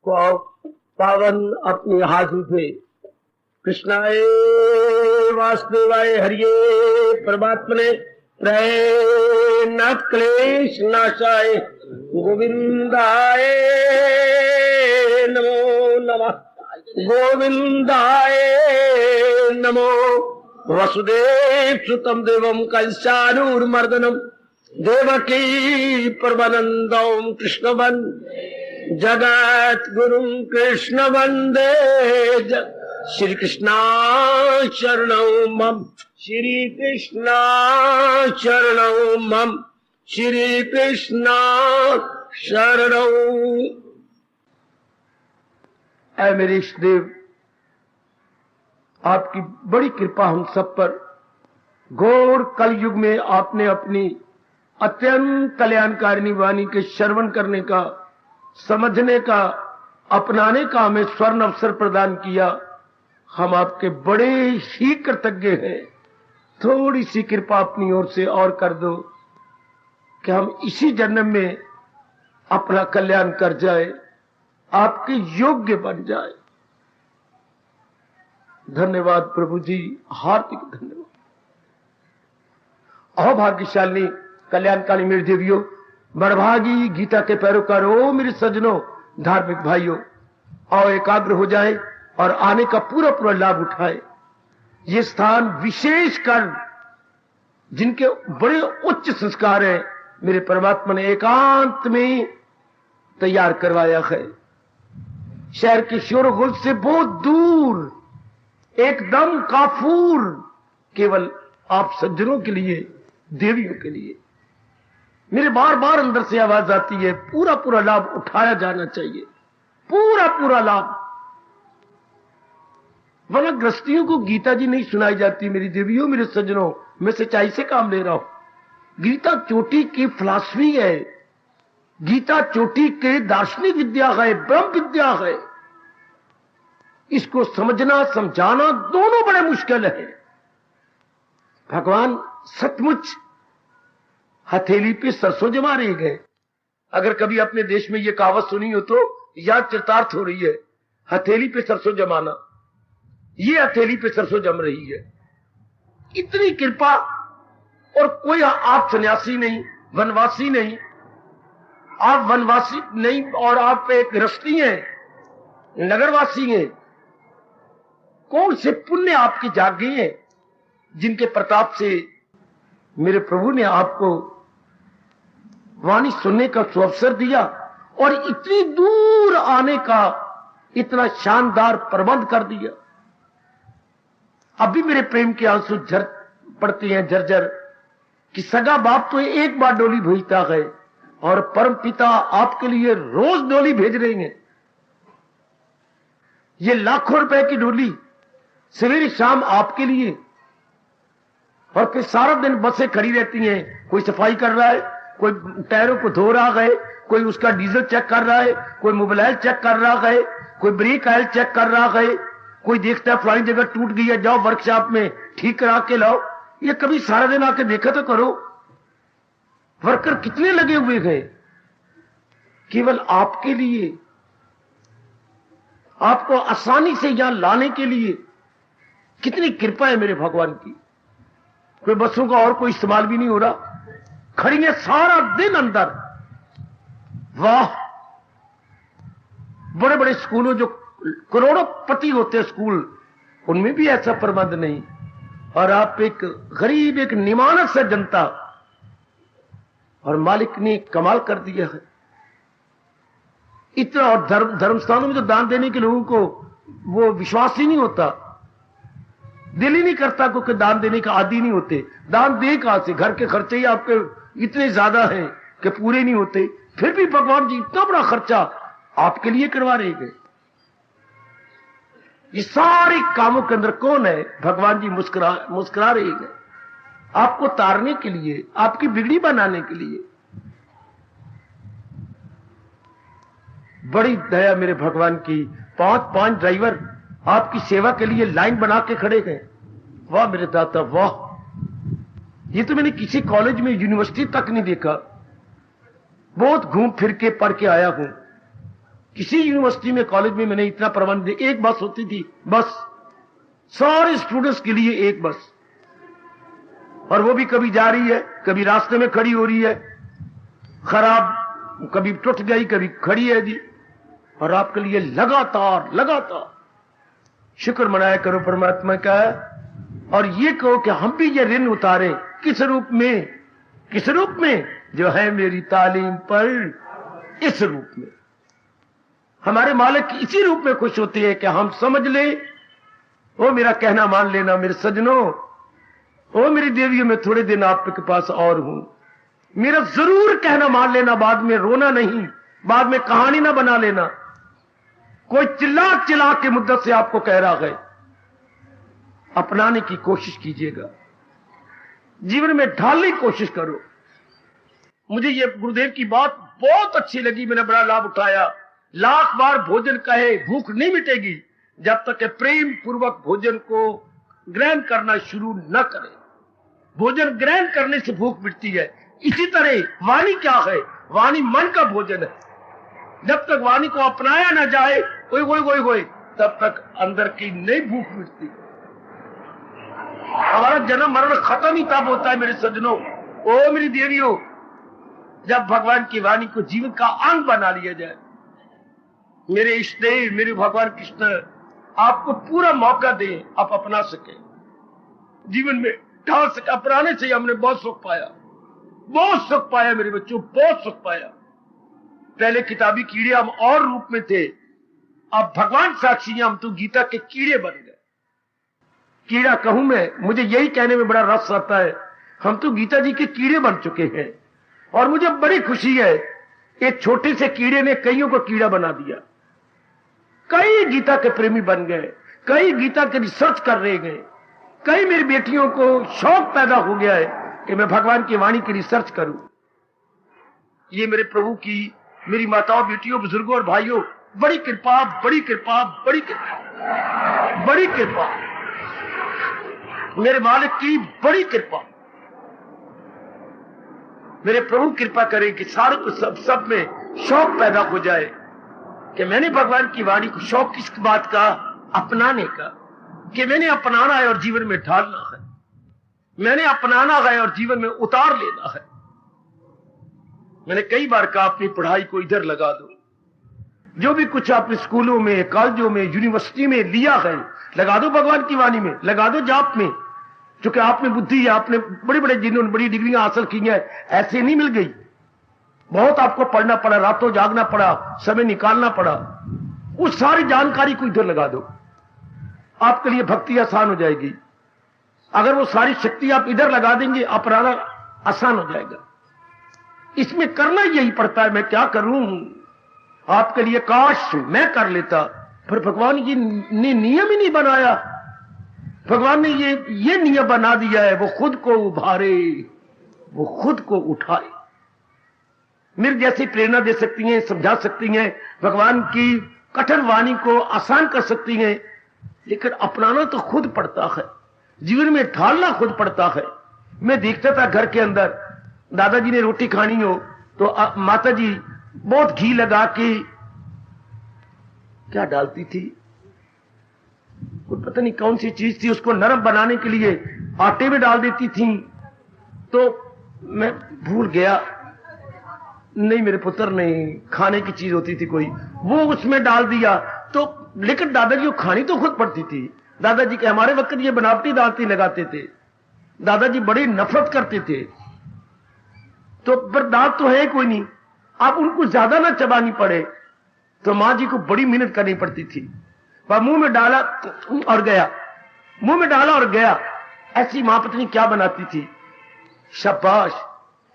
पावन अपनी हाथ उठे। कृष्णाय वासुदेवाय हरिये परमात्मने प्रणत क्लेश नाशाय गोविंदाय नमो नमः। गोविंदाय नमो। वसुदेव सुतम देवम कंसानूरमर्दनम देवकी परमानंदम कृष्ण वंदे जगत गुरु कृष्ण वंदे श्री कृष्णा शरणं मम। श्री कृष्णा शरणं मम। श्री कृष्णा शरणं। ऐ मेरे इष्ट देव, आपकी बड़ी कृपा हम सब पर। घोर कलयुग में आपने अपनी अत्यंत कल्याणकारिणी वाणी के श्रवण करने का, समझने का, अपनाने का हमें स्वर्ण अवसर प्रदान किया। हम आपके बड़े ही कृतज्ञ हैं। थोड़ी सी कृपा अपनी ओर से और कर दो कि हम इसी जन्म में अपना कल्याण कर जाए, आपके योग्य बन जाए। धन्यवाद प्रभु जी, हार्दिक धन्यवाद। अहोभाग्यशालिनी कल्याणकाली मेरी देवियों, बड़भागी गीता के पैरोकारों, मेरे सज्जनों, धार्मिक भाइयों, आओ एकाग्र हो जाए और आने का पूरा पूरा लाभ उठाए। ये स्थान विशेषकर जिनके बड़े उच्च संस्कार हैं, मेरे परमात्मा ने एकांत में तैयार करवाया है। शहर के शोरगुल से बहुत दूर, एकदम काफूर, केवल आप सज्जनों के लिए, देवियों के लिए। मेरे बार बार अंदर से आवाज आती है, पूरा पूरा लाभ उठाया जाना चाहिए, पूरा पूरा लाभ। वरना गृहस्थियों को गीता जी नहीं सुनाई जाती। मेरी देवियों, मेरे सज्जनों, मैं सच्चाई से काम ले रहा हूं। गीता चोटी की फिलॉसफी है, गीता चोटी के दार्शनिक विद्या है, ब्रह्म विद्या है। इसको समझना समझाना दोनों बड़े मुश्किल है। भगवान सचमुच हथेली पे सरसों जमा रहे गए। अगर कभी अपने देश में ये कहावत सुनी हो तो याद चरितार्थ हो रही है, हथेली पे सरसों जमाना। ये हथेली पे सरसों जम रही है। इतनी कृपा, और कोई आप सन्यासी नहीं, वनवासी नहीं, आप वनवासी नहीं और आप एक गृहस्थी हैं, नगरवासी हैं। कौन से पुण्य आपके जाग गए हैं जिनके प्रताप से मेरे प्रभु ने आपको वाणी सुनने का सुअवसर दिया और इतनी दूर आने का इतना शानदार प्रबंध कर दिया। अभी मेरे प्रेम के आंसू झर पड़ते हैं झरझर कि सगा बाप तो एक बार डोली भेजता है और परम पिता आपके लिए रोज डोली भेज रहे हैं। ये लाखों रुपए की डोली सवेरे शाम आपके लिए, और फिर सारा दिन बसें खड़ी रहती हैं। कोई सफाई कर रहा है, कोई टायरों को धो रहा है, कोई उसका डीजल चेक कर रहा है, कोई मोबाइल चेक कर रहा है, कोई ब्रेक ऑयल चेक कर रहा है, कोई देखता है फलानी जगह टूट गई है, जाओ वर्कशॉप में ठीक करा के लाओ। ये कभी सारा दिन आके देखा तो करो, वर्कर कितने लगे हुए हैं केवल आपके लिए, आपको आसानी से यहां लाने के लिए। कितनी कृपा है मेरे भगवान की। कोई बसों का और कोई इस्तेमाल भी नहीं हो रहा, खड़ी है सारा दिन अंदर। वाह, बड़े बड़े स्कूलों जो करोड़ोंपति होते हैं स्कूल, उनमें भी ऐसा प्रबंध नहीं। और आप एक गरीब, एक निमानस से जनता, और मालिक ने कमाल कर दिया है इतना। और धर्मस्थानों में तो दान देने के लोगों को वो विश्वास ही नहीं होता, दिल ही नहीं करता, क्योंकि दान देने का आदी नहीं होते। दान दे कहां से? घर के खर्चे ही आपके इतने ज्यादा हैं कि पूरे नहीं होते। फिर भी भगवान जी इतना बड़ा खर्चा आपके लिए करवा रहे हैं। ये सारे कामों के अंदर कौन है? भगवान जी मुस्कुरा रहे हैं आपको तारने के लिए, आपकी बिगड़ी बनाने के लिए। बड़ी दया मेरे भगवान की। 5 ड्राइवर आपकी सेवा के लिए लाइन बना के खड़े गए। वाह मेरे दाता वाह, ये तो मैंने किसी कॉलेज में, यूनिवर्सिटी तक नहीं देखा। बहुत घूम फिर के पढ़ के आया हूं, किसी यूनिवर्सिटी में, कॉलेज में मैंने इतना प्रबंध, एक बस होती थी, बस सारे स्टूडेंट्स के लिए एक बस, और वो भी कभी जा रही है, कभी रास्ते में खड़ी हो रही है, खराब, कभी टूट गई, कभी खड़ी है जी, और आपके लिए लगातार लगातार शुक्र मनाया करो परमात्मा का, और ये कहो कि हम भी ये ऋण उतारे। किस रूप में? किस रूप में? जो है मेरी तालीम पर, इस रूप में। हमारे मालिक इसी रूप में खुश होते हैं कि हम समझ ले, वो मेरा कहना मान लेना मेरे सजनों, ओ मेरी देवियों, में थोड़े दिन आपके पास और हूं, मेरा जरूर कहना मान लेना, बाद में रोना नहीं, बाद में कहानी ना बना लेना। कोई चिल्ला चिल्ला के मुद्दत से आपको कह रहा है, अपनाने की कोशिश कीजिएगा, जीवन में ढालने की कोशिश करो। मुझे ये गुरुदेव की बात बहुत अच्छी लगी, मैंने बड़ा लाभ उठाया। लाख बार भोजन कहे, भूख नहीं मिटेगी जब तक कि प्रेम पूर्वक भोजन को ग्रहण करना शुरू न करें। भोजन ग्रहण करने से भूख मिटती है। इसी तरह वाणी क्या है? वाणी मन का भोजन है। जब तक वाणी को अपनाया ना जाए, ओए ओए ओए ओए, तब तक अंदर की नहीं भूख मिटती। हमारा जन्म मरण खत्म ही तब होता है मेरे सज्जनों, ओ मेरी देवियों, जब भगवान की वाणी को जीवन का अंग बना लिया जाए। मेरे इष्ट देव, मेरे भगवान कृष्ण आपको पूरा मौका दे, आप अपना सके, जीवन में ढाल सके। अपनाने से हमने बहुत सुख पाया, बहुत सुख पाया मेरे बच्चों, बहुत सुख पाया। पहले किताबी कीड़े हम और रूप में थे, अब भगवान साक्षी हम तो गीता के कीड़े बन गए। कीड़ा कहूं मैं, मुझे यही कहने में बड़ा रस आता है, हम तो गीता जी के कीड़े बन चुके हैं। और मुझे बड़ी खुशी है, एक छोटे से कीड़े ने कईयों को कीड़ा बना दिया। कई गीता के प्रेमी बन गए, कई गीता के रिसर्च कर रहे गए, कई मेरी बेटियों को शौक पैदा हो गया है कि मैं भगवान की वाणी की रिसर्च करूं। ये मेरे प्रभु की, मेरी माताओं, बेटियों, बुजुर्गों और भाइयों, बड़ी कृपा, बड़ी कृपा, बड़ी कृपा, बड़ी कृपा, मेरे मालिक की बड़ी कृपा। मेरे प्रभु कृपा करें कि सारे को सब में शौक पैदा हो जाए कि मैंने भगवान की वाणी को, शौक किस बात का? अपनाने का, कि मैंने अपनाना है और जीवन में ढालना है, मैंने अपनाना है और जीवन में उतार लेना है। मैंने कई बार कहा, अपनी पढ़ाई को इधर लगा दो, जो भी कुछ आपने स्कूलों में, कॉलेजों में, यूनिवर्सिटी में लिया है, लगा दो भगवान की वाणी में, लगा दो जाप में। क्योंकि आपने बुद्धि है, आपने बड़े बड़े जिन्होंने बड़ी डिग्रियां हासिल की हैं, ऐसे नहीं मिल गई, बहुत आपको पढ़ना पड़ा, रातों जागना पड़ा, समय निकालना पड़ा। उस सारी जानकारी को इधर लगा दो, आपके लिए भक्ति आसान हो जाएगी। अगर वो सारी शक्ति आप इधर लगा देंगे, अपनाना आसान हो जाएगा। इसमें करना यही पड़ता है। मैं क्या करूं आपके लिए? काश मैं कर लेता, पर भगवान ये ने नियम ही नहीं बनाया। भगवान ने ये नियम बना दिया है, वो खुद को उभारे, वो खुद को उठाए। मेरे जैसी प्रेरणा दे सकती हैं, समझा सकती हैं, भगवान की कठिन वाणी को आसान कर सकती हैं, लेकिन अपनाना तो खुद पड़ता है, जीवन में ढालना खुद पड़ता है। मैं देखता था घर के अंदर, दादाजी ने रोटी खानी हो तो माता जी बहुत घी लगा के क्या डालती थी, पता नहीं कौन सी चीज थी, उसको नरम बनाने के लिए आटे में डाल देती थी। तो मैं भूल गया, नहीं मेरे पुत्र, नहीं, खाने की चीज होती थी कोई, वो उसमें डाल दिया। तो लेकिन दादाजी को खानी तो खुद पड़ती थी। दादाजी के हमारे वक्त ये बनावटी दालती लगाते थे, दादाजी बड़ी नफरत करते थे। तो पर दाल तो है कोई नहीं, आप उनको ज्यादा ना चबानी पड़े, तो मां जी को बड़ी मेहनत करनी पड़ती थी। वह मुंह में डाला और गया, मुंह में डाला और गया। ऐसी मां पत्नी क्या बनाती थी, शाबाश।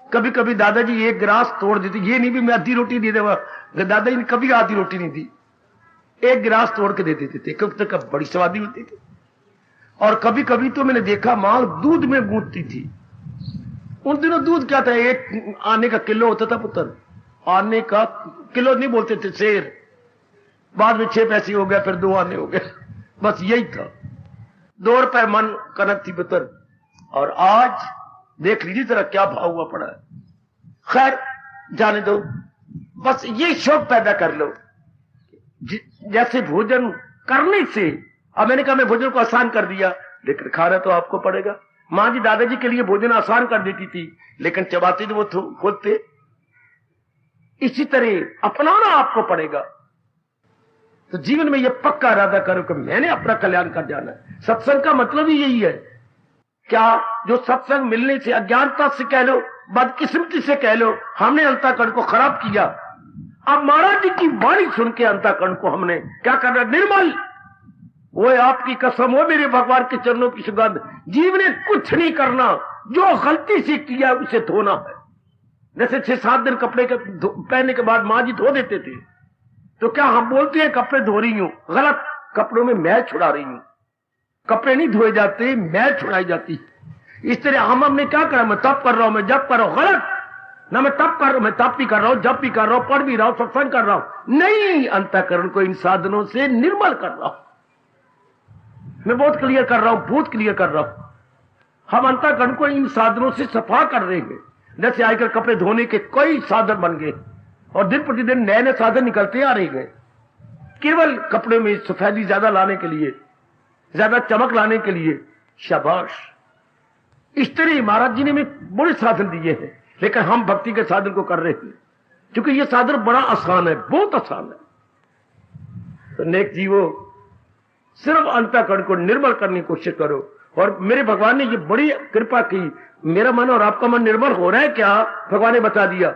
कभी कभी दादाजी एक गिलास तोड़ देते, ये नहीं भी मैं आधी रोटी दे देगा, दादाजी ने कभी आधी रोटी नहीं दी, एक गिलास तोड़ के दे देते थे। कब तक बड़ी स्वादी होती थी। और कभी कभी तो मैंने देखा मां दूध में गूंथती थी। उन दिनों दूध क्या था, एक आने का किलो होता था पुत्र, आने का किलो नहीं बोलते थे, शेर। बाद में 6 पैसे हो गया, फिर 2 आने हो गया, बस यही था। 2 रुपए मन कनक थी पुत्र, और आज देख लीजिए जरा क्या भाव हुआ पड़ा है। खैर जाने दो, बस ये शौक पैदा कर लो जैसे भोजन करने से, अब मैंने कहा मैं भोजन को आसान कर दिया, लेकिन खाना तो आपको पड़ेगा। माँ जी दादाजी के लिए भोजन आसान कर देती थी, लेकिन चबाते तो वो खुद थे। इसी तरह अपनाना आपको पड़ेगा। तो जीवन में यह पक्का इरादा करो कि मैंने अपना कल्याण कर जाना है। सत्संग का मतलब ही यही है। क्या जो सत्संग मिलने से, अज्ञानता से कह लो, बदकिस्मती से कह लो, हमने अंतःकरण को खराब किया। अब महाराज जी की वाणी सुन के अंतःकरण को हमने क्या करना, निर्मल। वो आपकी कसम हो मेरे भगवान के चरणों की सुगंध, जीव ने कुछ नहीं करना, जो गलती से किया उसे धोना है। जैसे 6-7 दिन कपड़े के पहनने के बाद माँ जी धो देते थे, तो क्या हम बोलते हैं कपड़े धो रही हूं? गलत, कपड़ों में मैल छुड़ा रही हूं। कपड़े नहीं धोए जाते, मैल छुड़ाई जाती। इस तरह हमने क्या करा, मैं तप कर रहा हूं, मैं जप कर रहा हूं, गलत ना। मैं तप कर रहा हूं, मैं तप भी कर रहा हूं, जप भी कर रहा हूं, पढ़ भी रहा हूं, सत्संग कर रहा हूं, नहीं, अंतःकरण को इन साधनों से निर्मल कर रहा हूं। मैं बहुत क्लियर कर रहा हूं, बहुत क्लियर कर रहा हूं। हम अंतःकरण को इन साधनों से सफा कर देंगे। जैसे आजकल कपड़े धोने के कई साधन बन गए और दिन प्रतिदिन नए नए साधन निकलते आ रहे हैं, केवल कपड़े में सफेदी ज्यादा लाने के लिए, ज्यादा चमक लाने के लिए। शाबाश, इस तरह महाराज जी ने हमें बड़े साधन दिए हैं, लेकिन हम भक्ति के साधन को कर रहे हैं, क्योंकि यह साधन बड़ा आसान है, बहुत आसान है। तो नेक जीवो, सिर्फ अंतःकरण को निर्मल करने की कोशिश करो। और मेरे भगवान ने ये बड़ी कृपा की, मेरा मन और आपका मन निर्मल हो रहा है क्या, भगवान ने बता दिया।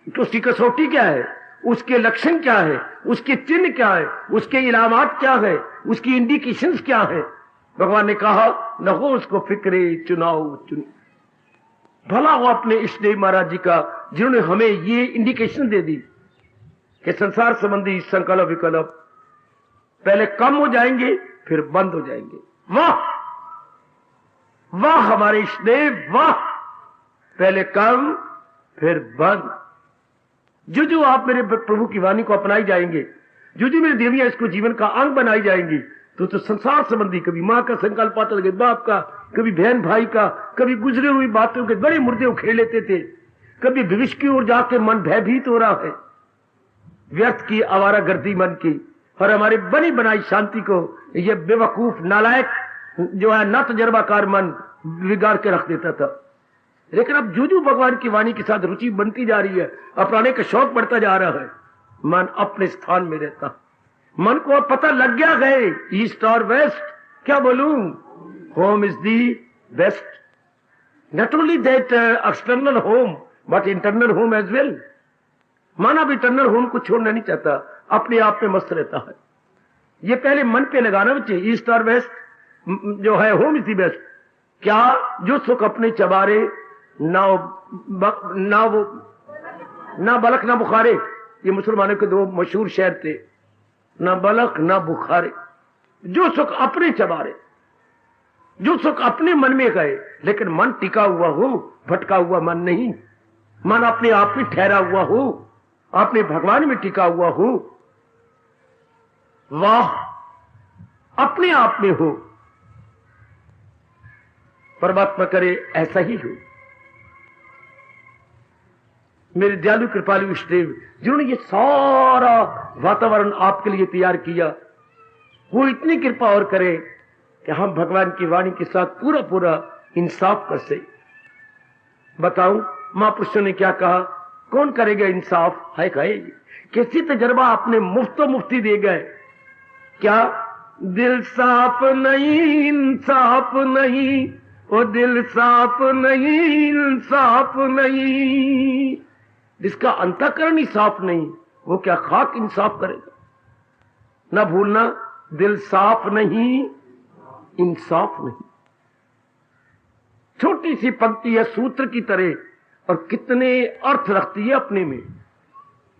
तो उसकी कसौटी क्या है, उसके लक्षण क्या है, उसके चिन्ह क्या है, उसके इलामात क्या है, उसकी इंडिकेशंस क्या है। भगवान ने कहा न हो उसको फिक्रे चुनाव चुन। भला हो अपने इष्टदेव महाराज जी का, जिन्होंने हमें ये इंडिकेशन दे दी कि संसार संबंधी संकल्प विकल्प पहले कम हो जाएंगे, फिर बंद हो जाएंगे। वाह वाह हमारे इष्टदेव, वाह, पहले कम फिर बंद। जो आप मेरे प्रभु की वाणी को अपनाई जाएंगे, जो मेरी देवियां इसको जीवन का अंग बनाई जाएंगी, तो संसार संबंधी, कभी मां का संकल्प आता लगे, बाप का, कभी बहन भाई का, कभी गुजरे हुई बातों के बड़े मुर्दे उखेड़ लेते थे, कभी भविष्य की ओर जाके मन भयभीत हो रहा है, व्यर्थ की आवारागर्दी मन की, और हमारी बनी बनाई शांति को ये बेवकूफ नालायक जो है न तजर्बाकार मन बिगाड़ के रख देता था। लेकिन अब जो भगवान की वाणी के साथ रुचि बनती जा रही है, अपनाने का शौक बढ़ता जा रहा है, मन अपने स्थान में रहता। मन को अब पता लग गया है ईस्ट और वेस्ट, क्या बोलूं, home is the best. Not only that external home but internal home as well. मन अब इंटरनल होम को छोड़ना नहीं चाहता, अपने आप में मस्त रहता है। ये पहले मन पे लगाना चाहिए, ईस्ट और वेस्ट जो है, होम इज दी बेस्ट। क्या जो सुख अपने चबारे, ना बलक ना बुखारे, ये मुसलमानों के 2 मशहूर शेर थे, ना बलक ना बुखारे। जो सुख अपने चबारे, जो सुख अपने मन में गए, लेकिन मन टिका हुआ हो, भटका हुआ मन नहीं। मन अपने आप में ठहरा हुआ हो, अपने भगवान में टिका हुआ हो। वाह, अपने आप में हो। परमात्मा करे ऐसा ही हो। मेरे दयालु कृपालु इष्टदेव, जिन्होंने ये सारा वातावरण आपके लिए तैयार किया, वो इतनी कृपा और करे कि हम भगवान की वाणी के साथ पूरा पूरा इंसाफ कर सके। बताऊं महापुरुषों ने क्या कहा, कौन करेगा इंसाफ? है कहेगी कैसी तजर्बा आपने मुफ्तो मुफ्ती दे गए। क्या दिल साफ नहीं, इंसाफ नहीं, वो दिल साफ नहीं, इंसाफ नहीं। जिसका अंतःकरण ही साफ नहीं, वो क्या खाक इंसाफ करेगा? ना भूलना, दिल साफ नहीं, इंसाफ नहीं। छोटी सी पंक्ति है सूत्र की तरह, और कितने अर्थ रखती है अपने में।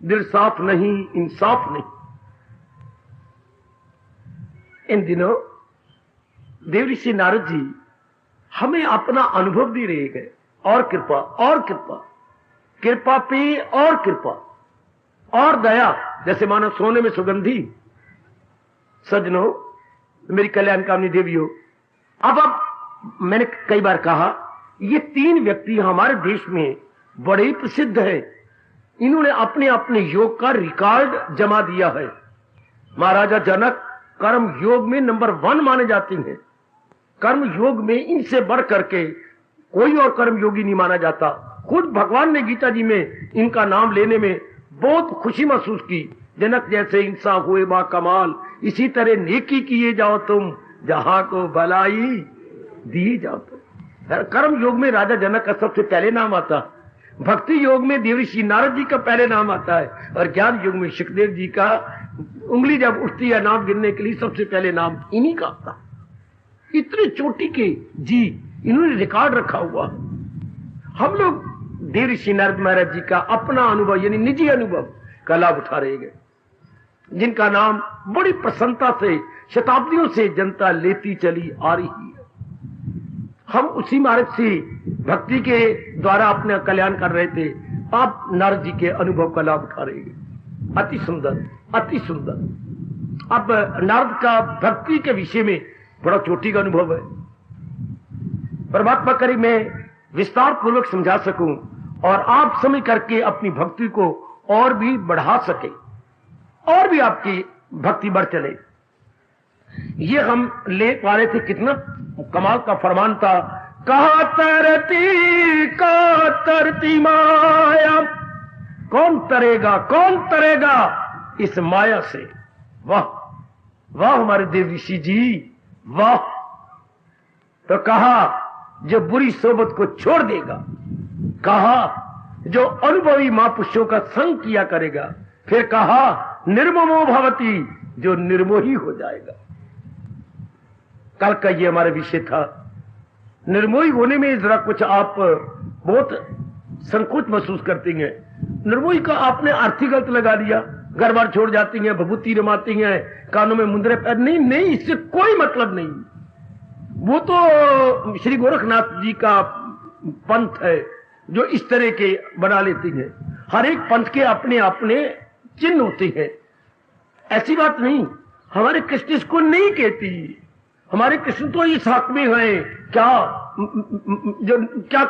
दिल साफ नहीं, इंसाफ नहीं। इन दिनों देव ऋषि नारद जी हमें अपना अनुभव दे रहे गए, और कृपा और कृपा, कृपा पे और कृपा और दया, जैसे मानो सोने में सुगंधी। सजनों, मेरी कल्याणकामनी देवियों, अब मैंने कई बार कहा, ये 3 व्यक्ति हमारे देश में बड़े प्रसिद्ध हैं। इन्होंने अपने अपने योग का रिकॉर्ड जमा दिया है। महाराजा जनक कर्म योग में नंबर 1 माने जाते हैं। कर्म योग में इनसे बढ़ करके कोई और कर्म योगी नहीं माना जाता। खुद भगवान ने गीता जी में इनका नाम लेने में बहुत खुशी महसूस की। जनक जैसे इंसान हुए बा कमाल, इसी तरह नेकी किए जाओ तुम, जहां को भलाई दी जाओ तुम। कर्म योग में राजा जनक का सबसे पहले नाम आता, भक्ति योग में देवऋषि नारद जी का पहले नाम आता है, और ज्ञान योग में सुखदेव जी का उंगली जब उठती है नाम गिनने के लिए सबसे पहले नाम इन्हीं का आता। इतनी चोटी के जी इन्होंने रिकॉर्ड रखा हुआ। हम लोग देवऋषि नारद महाराज जी का अपना अनुभव यानी निजी अनुभव का लाभ उठा रहे हैं, जिनका नाम बड़ी प्रसन्नता से शताब्दियों से जनता लेती चली आ रही है। हम उसी मार्ग से भक्ति के द्वारा अपने कल्याण कर रहे थे, आप नारद जी के अनुभव का लाभ उठा रहे हैं। अति सुंदर, अति सुंदर। अब नारद का भक्ति के विषय में बड़ा चोटी का अनुभव है। परमात्मा करे मैं विस्तार पूर्वक समझा सकूं और आप समझ करके अपनी भक्ति को और भी बढ़ा सके और भी आपकी भक्ति बढ़ चले। ये हम ले पा रहे थे, कितना कमाल का फरमान था। कहा तरती माया, कौन तरेगा इस माया से। वाह वाह हमारे देव ऋषि जी, वाह। तो कहा जो बुरी सोबत को छोड़ देगा, कहा जो अनुभवी महापुरुषों का संग किया करेगा, फिर कहा निर्ममो भवती, जो निर्मोही हो जाएगा। कल का ये हमारा विषय था। निर्मोही होने में जरा कुछ आप बहुत संकोच महसूस करती हैं। निर्मोही का आपने अर्थ ही गलत लगा दिया। घर बार छोड़ जाती हैं, भभूति रमाती हैं, कानों में मुंदरे पैर, नहीं, इससे कोई मतलब नहीं। वो तो श्री गोरखनाथ जी का पंथ है जो इस तरह के बना लेती है। हर एक पंथ के अपने अपने चिन्ह होते हैं। ऐसी बात नहीं, हमारे कृष्ण इसको नहीं कहती। हमारे कृष्ण तो इस हक में है क्या, जो क्या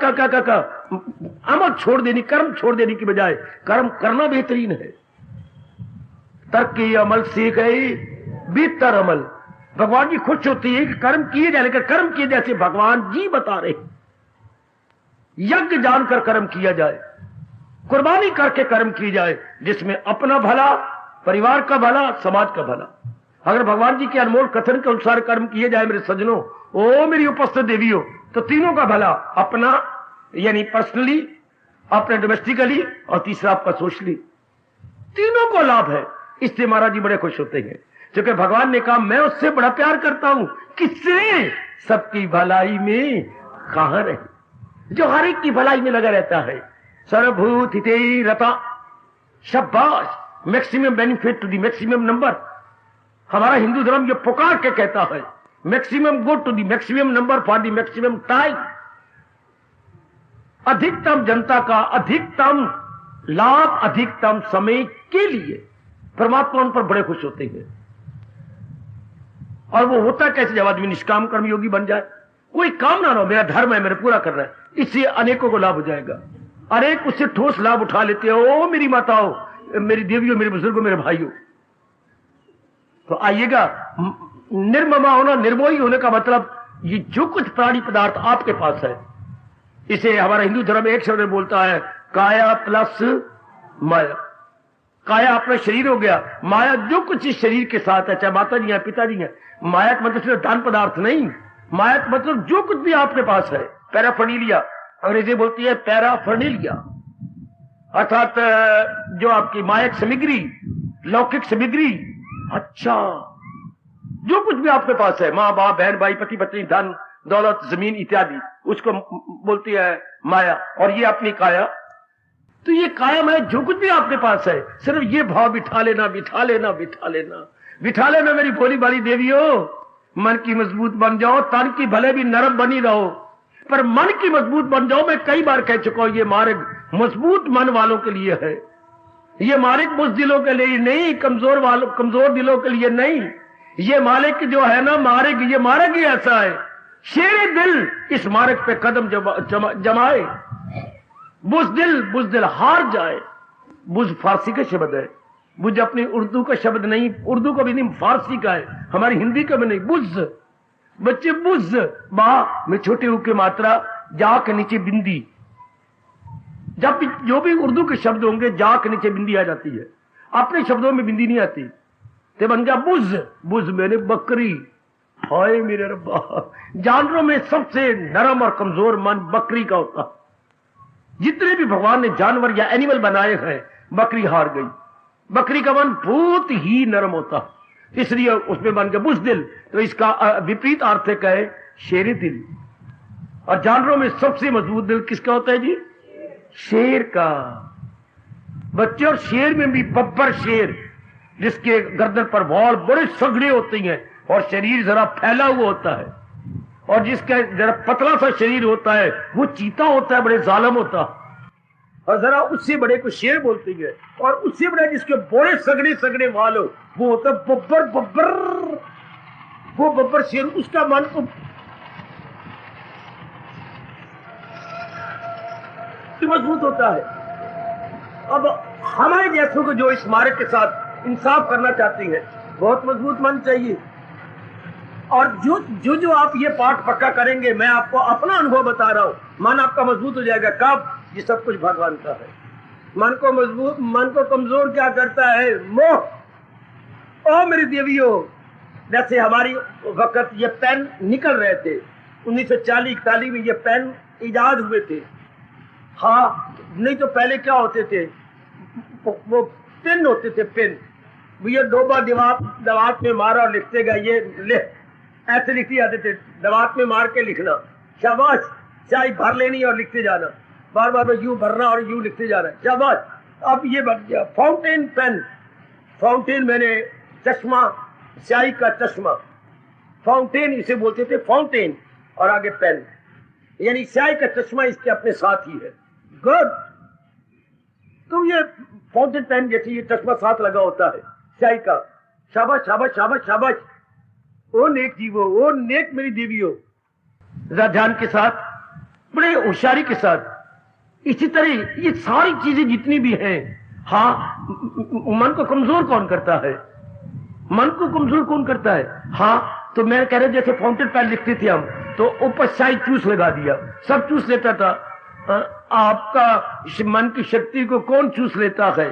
अमल छोड़ देने, कर्म छोड़ देने की बजाय कर्म करना बेहतरीन है। तर्क के अमल से गए बेहतर अमल। भगवान जी खुश होती है कि कर्म किए जाए, लेकिन कर्म किए जैसे भगवान जी बता रहे, यज्ञ जानकर कर्म किया जाए, कुर्बानी करके कर्म किया जाए, जिसमें अपना भला, परिवार का भला, समाज का भला। अगर भगवान जी के अनमोल कथन के अनुसार कर्म किए जाए मेरे सज्जनों, ओ मेरी उपस्थित देवियों, तो तीनों का भला, अपना यानी पर्सनली, अपने डोमेस्टिकली, और तीसरा आपका सोशली, तीनों को लाभ है। इससे महाराज जी बड़े खुश होते हैं, क्योंकि भगवान ने कहा मैं उससे बड़ा प्यार करता हूं। किससे? सबकी भलाई में कहां रहे, जो हर एक की भलाई में लगा रहता है। सर्वभूत हिते रता, शाबाश, maximum benefit to the maximum number. हमारा हिंदू धर्म ये पुकार के कहता है maximum good to the maximum number for the maximum time. अधिकतम जनता का अधिकतम लाभ अधिकतम समय के लिए परमात्मा उन पर बड़े खुश होते हैं। और वो होता कैसे? जब आदमी निष्काम कर्म योगी बन जाए, कोई काम ना हो, मेरा धर्म है, मेरे पूरा करना है, इससे अनेकों को लाभ हो जाएगा। अनेक उससे ठोस लाभ उठा लेते हो। ओ मेरी माताओं, मेरी देवियों, मेरे बुजुर्गों, मेरे भाइयों, तो आइएगा। निर्ममा होना, निर्मोही होने का मतलब ये जो कुछ प्राणी पदार्थ आपके पास है, इसे हमारा हिंदू धर्म एक शब्द में बोलता है काया प्लस माया। काया अपना शरीर हो गया, माया जो कुछ इस शरीर के साथ है, चाहे माता जी हैं, पिताजी हैं। माया का मतलब सिर्फ धन पदार्थ नहीं, माया का मतलब जो कुछ भी आपके पास है। पैराफर्नीलिया, अंग्रेजी बोलती है पैराफर्नीलिया, अर्थात जो आपकी मायक सामग्री, लौकिक सामग्री, अच्छा जो कुछ भी आपके पास है, माँ बाप, बहन भाई, पति पत्नी, धन दौलत, जमीन इत्यादि, उसको बोलती है माया। और ये अपनी काया, तो ये काया में जो कुछ भी आपके पास है, सिर्फ ये भाव बिठा लेना, बिठा लेना, बिठा लेना, बिठा लेना। मेरी भोली भाली देवियों, मन की मजबूत बन जाओ। तन की भले भी नरम बनी रहो, पर मन की मजबूत बन जाओ। मैं कई बार कह चुका हूं, ये मार्ग मजबूत मन वालों के लिए है। ये मालिक बुज़दिलों के लिए नहीं, कमजोर दिलों के लिए नहीं। ये मालिक जो है ना, मार्ग, ये मार्ग ही ऐसा है, शेरे दिल इस मार्ग पे कदम जमाए, बुज़दिल हार जाए। बुज़ फारसी का शब्द है, बुझ अपनी उर्दू का शब्द नहीं, उर्दू का भी नहीं, फारसी का है, हमारी हिंदी का भी नहीं। बुझ बच्चे बुझ, बा में छोटे ऊ की मात्रा, जा के नीचे बिंदी। जब जो भी उर्दू के शब्द होंगे जा के नीचे बिंदी आ जाती है, अपने शब्दों में बिंदी नहीं आती। तो बन गया बुझ, बुझ मैंने बकरी। हाय मेरे रब्बा, जानवरों में सबसे नरम और कमजोर मन बकरी का होता। जितने भी भगवान ने जानवर या एनिमल बनाए हैं, बकरी हार गई। बकरी का मन बहुत ही नरम होता, इसलिए उसमें बन गया बुज़दिल। तो इसका विपरीत अर्थ है शेर दिल। और जानवरों में सबसे मजबूत दिल किसका होता है जी? शेर का। बच्चे, और शेर में भी बब्बर शेर, जिसके गर्दन पर वाल बड़े सगड़े होते हैं और शरीर जरा फैला हुआ होता है, और जिसका जरा पतला सा शरीर होता है वो चीता होता है, बड़े जालिम होता। और जरा उससे बड़े को शेर बोलते हैं, और उससे बड़ा जिसके बड़े सगड़े सगड़े वाल हो वो होता है बब्बर। बब्बर, वो बब्बर शेर, उसका मन को मजबूत होता है। अब हमारे जैसों को जो इस मार्ग के साथ इंसाफ करना चाहती है, बहुत मजबूत मन चाहिए। और जो आप ये पाठ पक्का करेंगे, मैं आपको अपना अनुभव बता रहा हूं, मन आपका मजबूत हो जाएगा। कब? ये सब कुछ भगवान का है। मन को मजबूत, मन को कमजोर क्या करता है? मोह। ओ मेरी देवियों, जैसे हमारी वक्त ये पेन निकल रहे थे, 1940-41 में ये पेन इजाद हुए थे। हाँ, नहीं तो पहले क्या होते थे, वो पेन होते थे, पेन। ये डोबा दवात में मारा और लिखते गए, ये ले ऐसे लिखते जाते थे, दवात में मार के लिखना, शाबाश, चाय भर लेनी और लिखते जाना, बार बार यूं भरना और यूं लिखते जाना, शाबाश। अब ये बन गया फाउंटेन पेन। फाउंटेन मैंने चश्मा, स्याही का चश्मा, फाउंटेन इसे बोलते थे, फाउंटेन, और आगे पेन, यानी स्याही का चश्मा इसके अपने साथ ही है। गुड। तो ये फाउंटेन पेन जैसे ये चश्मा साथ लगा होता है स्याही का। शाबाश शाबाश शाबाश शाबाश। ओ नेक जीवो, ओ नेक मेरी देवियों, जरा ध्यान के साथ, बड़े होशियारी के साथ। इसी तरह ये सारी चीजें जितनी भी हैं, हाँ, मन को कमजोर कौन करता है? मन को कमजोर कौन करता है? हाँ, तो मैं कह रहा जैसे फाउंटेन पेन लिखते थे हम, तो ऊपर शाही चूस लगा दिया, सब चूस लेता था। आपका मन की शक्ति को कौन चूस लेता है?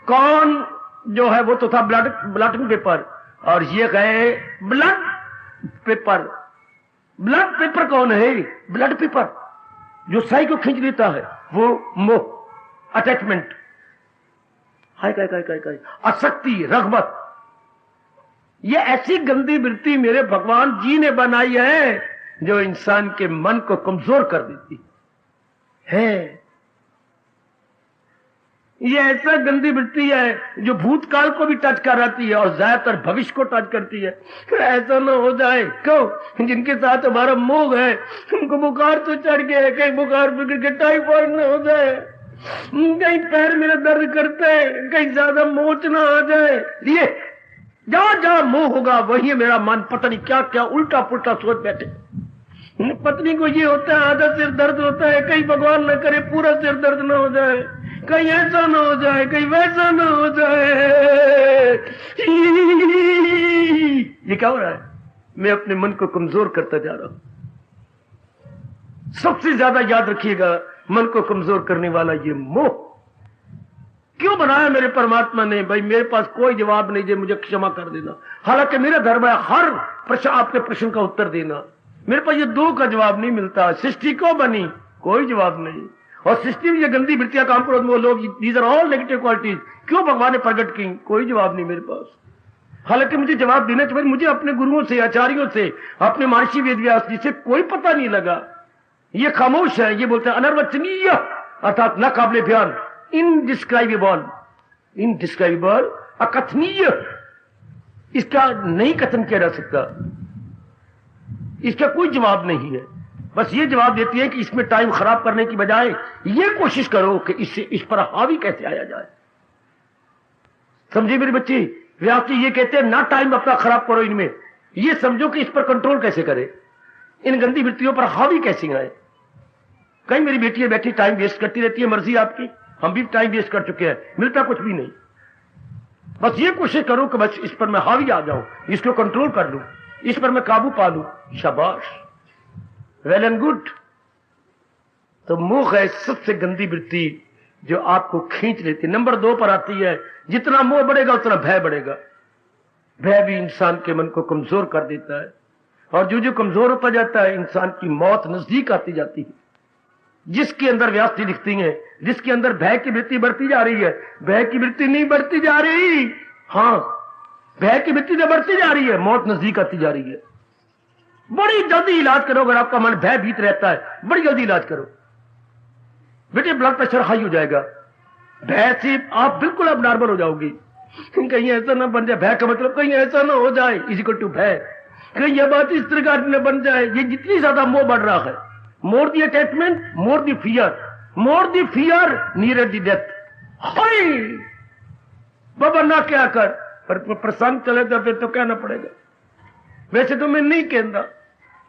कौन जो है वो तो था ब्लॉटिंग पेपर, और ये गए ब्लड पेपर। ब्लड पेपर कौन है? ब्लड पेपर जो स्याही को खींच लेता है, वो मोह, अटैचमेंट, आसक्ति, रग़बत। ये ऐसी गंदी वृत्ति मेरे भगवान जी ने बनाई है जो इंसान के मन को कमजोर कर देती है। ये ऐसा गंदी वृत्ति है जो भूतकाल को भी टच कर आती है और ज्यादातर भविष्य को टच करती है। ऐसा ना हो जाए, क्यों? जिनके साथ हमारा मोह है उनको बुखार तो चढ़ गया है, कहीं बुखार बिगड़ के टाइफाइड ना हो जाए, कहीं पैर मेरा दर्द करते हैं, कहीं ज्यादा मोच ना आ जाए। ये जहां जहां मोह होगा वही मेरा मन पता नहीं क्या क्या उल्टा पुल्टा सोच बैठे। पत्नी को ये होता है, आधा सिर दर्द होता है, कहीं भगवान न करे पूरा सिर दर्द ना हो जाए, कहीं ऐसा ना हो जाए, कहीं वैसा ना हो जाए। ये क्या हो रहा है? मैं अपने मन को कमजोर करता जा रहा हूं। सबसे ज्यादा याद रखिएगा, मन को कमजोर करने वाला ये मोह। क्यों बनाया मेरे परमात्मा ने? भाई मेरे पास कोई जवाब नहीं दे, मुझे क्षमा कर देना। हालांकि मेरा धर्म है हर प्रश्न, आपके प्रश्न का उत्तर देना। मेरे पास ये दो का जवाब नहीं मिलता। सृष्टि क्यों बनी? कोई जवाब नहीं। और सृष्टि में ये गंदी वृत्तियां, काम क्रोध मोह लोभ, these are all negative qualities, क्यों भगवान ने प्रकट की? कोई जवाब नहीं मेरे पास। हालांकि मुझे जवाब देना चाहिए, मुझे अपने गुरुओं से, आचार्यों से, अपने महर्षि वेदव्यास जी से कोई पता नहीं लगा। ये खामोश है, ये बोलते हैं अनर्वचनीय, अर्थात न काबिल बयान, इनडिस्क्राइबेबल, इनडिस्क्राइबेबल, अकथनीय, इसका नहीं कथन किया जा सकता, इसका कोई जवाब नहीं है। बस ये जवाब देती है कि इसमें टाइम खराब करने की बजाय ये कोशिश करो कि इससे इस पर हावी कैसे आया जाए। समझे मेरे बच्चे? व्यास जी ये कहते हैं ना टाइम अपना खराब करो इनमें, ये समझो कि इस पर कंट्रोल कैसे करे, इन गंदी वृत्तियों पर हावी कैसे आए। कई मेरी बेटियां बैठी टाइम वेस्ट करती रहती है, मर्जी आपकी, हम भी टाइम वेस्ट कर चुके हैं, मिलता कुछ भी नहीं। बस ये कोशिश करो कि बस इस पर मैं हावी आ जाऊं, इसको कंट्रोल कर लूं, इस पर मैं काबू पा लूं। शाबाश, वेल एंड गुड। तो मोह है सबसे गंदी वृत्ति जो आपको खींच लेती। नंबर 2 पर आती है, जितना मोह बढ़ेगा उतना भय बढ़ेगा। भय भी इंसान के मन को कमजोर कर देता है, और जो जो कमजोर होता जाता है इंसान की मौत नजदीक आती जाती है। जिसके अंदर व्यास जी लिखती हैं, जिसके अंदर भय की वृत्ति बढ़ती जा रही है, भय की वृत्ति नहीं बढ़ती जा रही, हाँ भय की वृत्ति तो बढ़ती जा रही है, मौत नजदीक आती जा रही है। बड़ी जल्दी इलाज करो। अगर आपका मन भय भीत रहता है, बड़ी जल्दी इलाज करो बेटे, ब्लड प्रेशर हाई हो जाएगा। भय से आप बिल्कुल अब नॉर्मल हो जाओगी। कहीं ऐसा ना बन जाए, भय का मतलब कहीं ऐसा ना हो जाए इक्वल टू भय, कहीं यह बात इस तरह न बन जाए। ये जितनी ज्यादा मोह बढ़ रहा है, more the attachment, more the fear near the death. हाय बाबा ना क्या कर, पर प्रसंग चलेगा फिर तो कहना पड़ेगा। वैसे तो मैं नहीं कहता,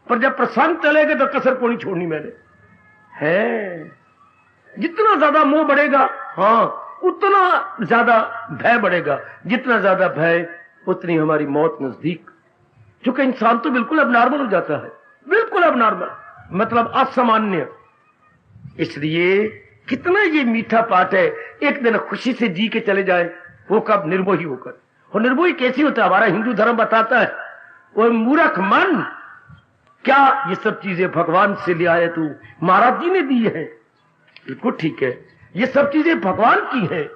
पर जब प्रसंग चलेगा तो कसर को नहीं छोड़नी मैंने है। जितना ज्यादा मोह बढ़ेगा, हाँ उतना ज्यादा भय बढ़ेगा। जितना ज्यादा भय उतनी हमारी मौत नजदीक। क्योंकि इंसान तो बिल्कुल अब नॉर्मल हो जाता है, बिल्कुल अब नॉर्मल मतलब असामान्य। इसलिए कितना ये मीठा पाठ है, एक दिन खुशी से जी के चले जाए, वो कब निर्मोही होकर। और निर्मोही कैसी होता है, हमारा हिंदू धर्म बताता है, वो मूर्ख मन क्या ये सब चीजें भगवान से ले आए तू, महाराज जी ने दी है। बिल्कुल ठीक है, ये सब चीजें भगवान की है।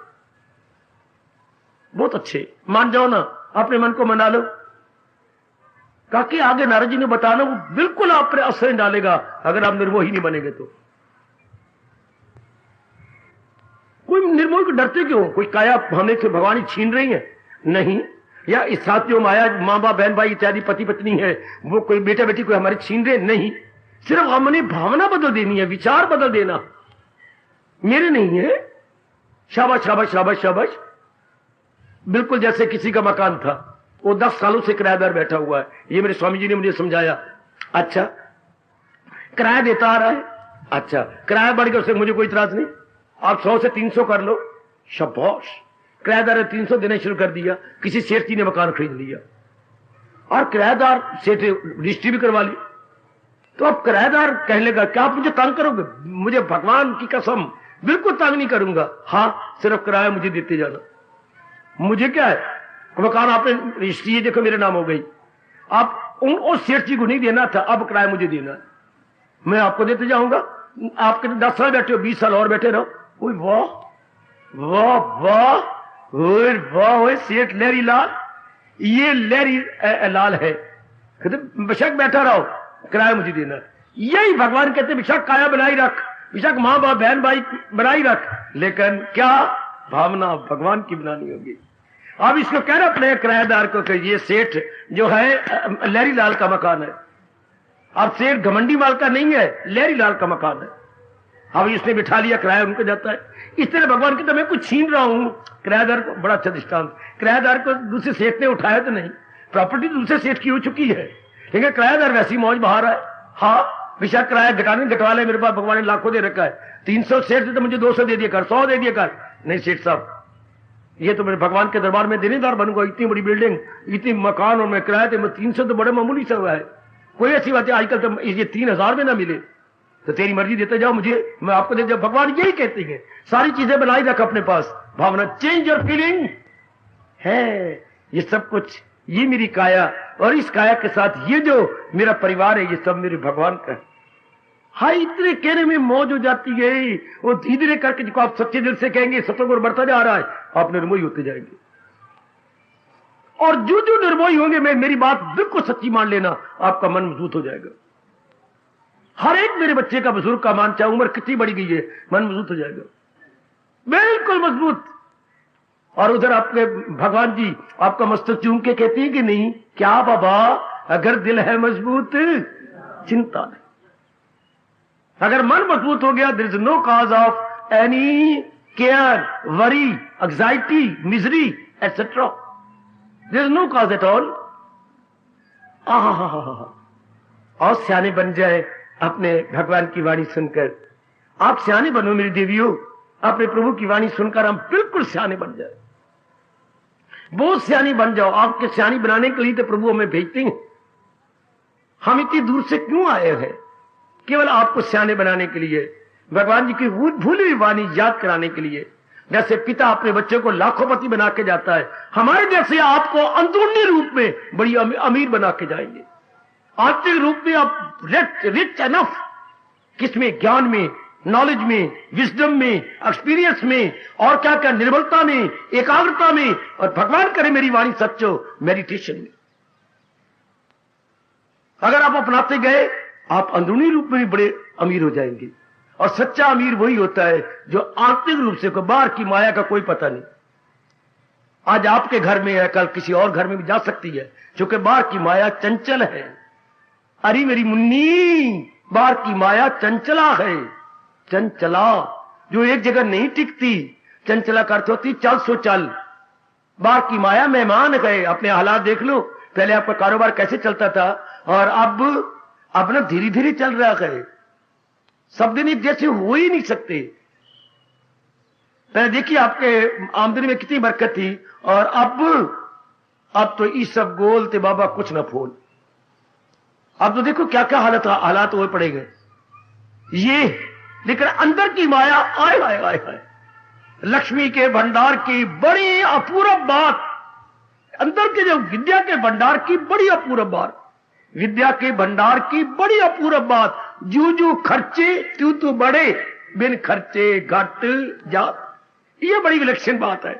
बहुत अच्छे, मान जाओ ना, अपने मन को मना लो। ताकि आगे नारद जी ने बताना, वो बिल्कुल आप पर असर डालेगा अगर आप निर्मोही नहीं बनेंगे तो। कोई निर्मोही को डरते क्यों? कोई काया हमें से भगवान ही छीन रही है? नहीं। या इस साथ जो माया माँ बाप बहन भाई इत्यादि पति पत्नी है, वो कोई बेटा बेटी कोई हमारी छीन रहे? नहीं। सिर्फ हमने भावना बदल देनी है, विचार बदल देना, मेरे नहीं है। शाबाश शाबाश शाबाश शाबाश। बिल्कुल जैसे किसी का मकान था, वो 10 सालों से किराएदार बैठा हुआ है। ये मेरे स्वामी जी ने मुझे समझाया। अच्छा किराया देता आ रहा है, अच्छा किराया बढ़ गया, उससे मुझे कोई इतराज नहीं, आप 100 से 300 कर लो। शाबाश। किराएदार ने 300 देना शुरू कर दिया। किसी सेठ जी ने मकान खरीद लिया और किराएदार सेठ रजिस्ट्री भी करवा ली। तो अब किराएदार कहने लगा क्या आप मुझे तंग करोगे? मुझे भगवान की कसम बिल्कुल तंग नहीं करूंगा। हाँ सिर्फ किराया मुझे देते जाना। मुझे क्या है, मकान आपने रजिस्ट्री देखो मेरे नाम हो गई, आप उस सेठ जी को नहीं देना था, अब किराया मुझे देना है, मैं आपको देते जाऊंगा। आपके 10 साल बैठे हो, 20 साल और बैठे रहो। वाह वाह वाह वाह, सेठ लहरी लाल, ये लहरी लाल है, बेशक बैठा रहो, किराया मुझे देना। यही भगवान कहते बेशक काया बनाई रख, बेशक माँ बाप बहन भाई बनाई रख, लेकिन क्या भावना भगवान की बनानी होगी। अब इसको कहना पड़ेगा किराएदार को कि ये सेठ जो है लहरी लाल का मकान है। अब सेठ घमंडी माल का नहीं है, लहरी लाल का मकान है। अब इसने बिठा लिया, किराया उनको जाता है। इस तरह भगवान कहते मैं कुछ छीन रहा हूं किराएदार को। बड़ा अच्छा दृष्टांत। किराएदार को दूसरे सेठ ने उठाया तो नहीं, प्रॉपर्टी दूसरे सेठ की हो चुकी है, लेकिन किराएदार वैसी मौज बहा रहा है। हाँ बेशक किराया घटाने घटवा ले, मेरे पास भगवान ने लाखों दे रखा है। 300 सेठ तो मुझे 200 दे दिया कर, 100 दे दिया कर। नहीं सेठ साहब, ये तो मेरे भगवान के दरबार में देनेदार बनूंगा। इतनी बड़ी बिल्डिंग, इतनी मकान और मैं किराया थे, 300 तो बड़े मामूली सा हुआ है। कोई ऐसी बात है आजकल तो ये 3000 में ना मिले तो तेरी मर्जी देते जाओ मुझे, मैं आपको दे जाओ। भगवान यही कहते हैं सारी चीजें बनाई रख अपने पास, भावना चेंज योर फीलिंग है। ये सब कुछ ये मेरी काया, और इस काया के साथ ये जो मेरा परिवार है, ये सब मेरे भगवान का है। हाँ इतने कहने में मौज हो जाती है। वो धीरे धीरे करके जिसको आप सच्चे दिल से कहेंगे सतोगुण बढ़ता जा रहा है, आप निर्मोही होते जाएंगे। और जो जो निर्मोही होंगे, मैं मेरी बात बिल्कुल सच्ची मान लेना, आपका मन मजबूत हो जाएगा। हर एक मेरे बच्चे का बुजुर्ग का मान, चाहे उम्र कितनी बढ़ी गई है, मन मजबूत हो जाएगा, बिल्कुल मजबूत। और उधर आपके भगवान जी आपका मस्तक चूम के कहते हैं कि नहीं, क्या बाबा अगर दिल है मजबूत चिंता नहीं। अगर मन मजबूत हो गया, there is no cause of any care, worry, anxiety, misery etcetera, there is no cause at all. और सियाने बन जाए अपने भगवान की वाणी सुनकर। आप सियाने बनो मेरी देवियों, अपने प्रभु की वाणी सुनकर हम बिल्कुल सियाने बन जाए। बहुत सियानी बन जाओ। आपके सियानी बनाने के लिए तो प्रभु हमें भेजते हैं। हम इतनी दूर से क्यों आए हैं? केवल आपको सियाने बनाने के लिए, भगवान जी की भूली हुई वाणी याद कराने के लिए। जैसे पिता अपने बच्चों को लाखोंपति बना के जाता है, हमारे जैसे आपको अंदरूनी रूप में बड़ी अमीर बना के जाएंगे। आंतरिक रूप में आप रिच एनफ, किसमें? ज्ञान में, नॉलेज में, विजडम में, एक्सपीरियंस में, और क्या क्या, निर्बलता में, एकाग्रता में, और भगवान करे मेरी वाणी सच हो, मेडिटेशन में। अगर आप अपनाते गए, आप अंदरूनी रूप में भी बड़े अमीर हो जाएंगे। और सच्चा अमीर वही होता है जो आंतरिक रूप से, बाहर की माया का कोई पता नहीं। आज आपके घर में है, कल किसी और घर में भी जा सकती है, क्योंकि बाहर की माया चंचल है। अरे मेरी मुन्नी, बाहर की माया चंचला है। चंचला जो एक जगह नहीं टिकती। चंचला का अर्थ होती चल सो चल। बाहर की माया मेहमान गए। अपने हालात देख लो, पहले आपका कारोबार कैसे चलता था, और अब ना धीरे धीरे चल रहा है। सब दिन एक जैसे हो ही नहीं सकते। पहले देखिए आपके आमदनी में कितनी बरकत थी, और अब तो इस सब गोल ते बाबा कुछ न फोल। अब तो देखो क्या क्या हालात हुए पड़े गए ये। लेकिन अंदर की माया, आए हाय हाय हाय, लक्ष्मी के भंडार की बड़ी अपूर्व बात। अंदर के जो विद्या के भंडार की बड़ी अपूर्व बात, विद्या के भंडार की बड़ी अपूर्व बात। जू जू खर्चे तू बड़े, बिन खर्चे घट जात। ये बड़ी विलक्षण बात है।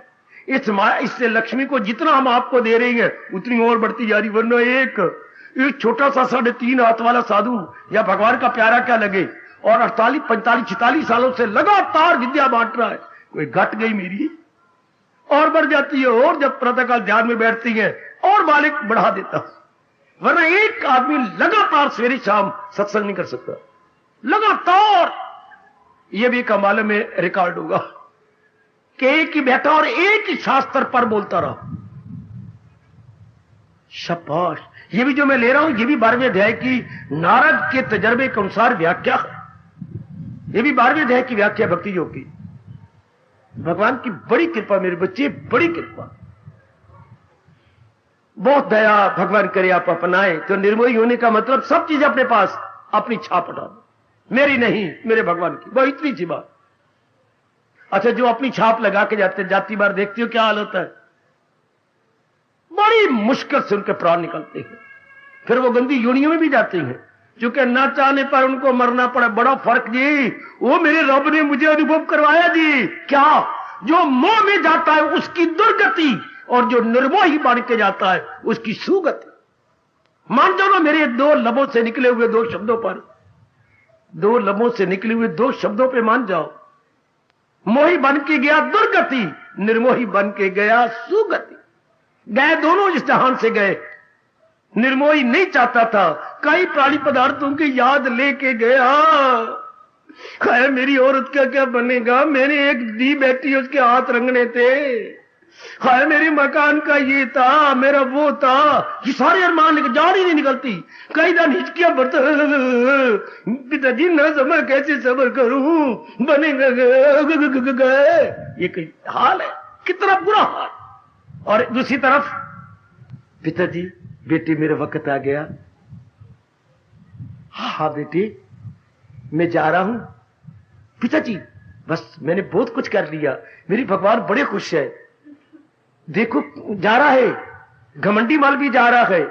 इससे लक्ष्मी को जितना हम आपको दे रहे हैं उतनी और बढ़ती जा रही। वरना एक छोटा सा 3.5 हाथ वाला साधु या भगवान का प्यारा क्या लगे, और 48, 45, 46 सालों से लगातार विद्या बांट रहा है। कोई घट गई मेरी और बढ़ जाती है, और जब प्रातःकाल ध्यान में बैठती है और मालिक बढ़ा देता। वरना एक आदमी लगातार सवेरे शाम सत्संग नहीं कर सकता, लगातार। यह भी कमाल में रिकॉर्ड होगा कि एक ही बैठा और एक ही शास्त्र पर बोलता रहा। शाबाश। ये भी जो मैं ले रहा हूं, ये भी 12वें अध्याय की नारद के तजर्बे के अनुसार व्याख्या है। ये भी 12वें अध्याय की व्याख्या भक्ति योग की। भगवान की बड़ी कृपा मेरे बच्चे, बड़ी कृपा, बहुत दया। भगवान करे आप अपनाए तो निर्मोही होने का मतलब सब चीज अपने पास, अपनी छाप हटा दो। मेरी नहीं, मेरे भगवान की, वो इतनी सी बात। अच्छा, जो अपनी छाप लगा के जाती बार देखती हो क्या हाल होता है। बड़ी मुश्किल से उनके प्राण निकलते हैं, फिर वो गंदी योनियों में भी जाते हैं, क्योंकि ना चाहने पर उनको मरना पड़ा। बड़ा फर्क जी, वो मेरे रब ने मुझे अनुभव करवाया जी। क्या? जो मोह में जाता है उसकी दुर्गति, और जो निर्मोही बन के जाता है उसकी सुगति। मान जाओ ना मेरे 2 लबों से निकले हुए 2 शब्दों पर, 2 लबों से निकले हुए 2 शब्दों पे मान जाओ। मोही बन के गया दुर्गति, निर्मोही बन के गया सुगति। गए दोनों इस जहान से गए। निर्मोही नहीं चाहता था, कई प्राणी पदार्थों की याद लेके गया। खैर मेरी औरत का क्या बनेगा, मैंने एक दी बैठी उसके हाथ रंगने थे। हाय मेरे मकान का ये था, मेरा वो था, ये सारे अरमान जान ही नहीं निकलती। कई दिन हिचकियां भरता, पिताजी न समझ कैसे सब्र करूं, बनेगा ये कोई हाल है? कितना बुरा हाल। और दूसरी तरफ पिताजी, बेटी मेरा वक्त आ गया। हाँ बेटी मैं जा रहा हूं। पिताजी बस मैंने बहुत कुछ कर लिया, मेरी भगवान बड़े खुश है। देखो जा रहा है, घमंडी माल भी जा रहा है,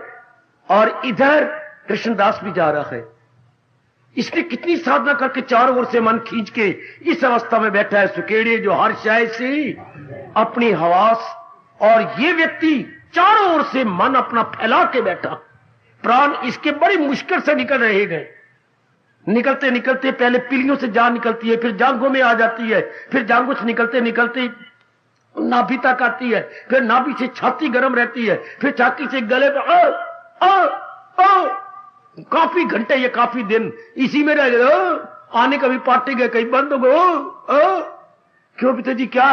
और इधर कृष्णदास भी जा रहा है। इसने कितनी साधना करके चारों ओर से मन खींच के इस अवस्था में बैठा है। सुकेड़े जो हर शाय से अपनी हवास, और ये व्यक्ति चारों ओर से मन अपना फैला के बैठा। प्राण इसके बड़ी मुश्किल से निकल रहे गए। निकलते निकलते पहले पीलियों से जान निकलती है, फिर जांघों में आ जाती है, फिर जांघों से निकलते निकलते नाभि तक आती है, फिर नाभि से छाती गर्म रहती है, फिर छाती से गले पे काफी घंटे, ये काफी दिन इसी में रह गए। आने कभी पार्टी गए, कहीं बंद हो गए। क्यों पिताजी क्या?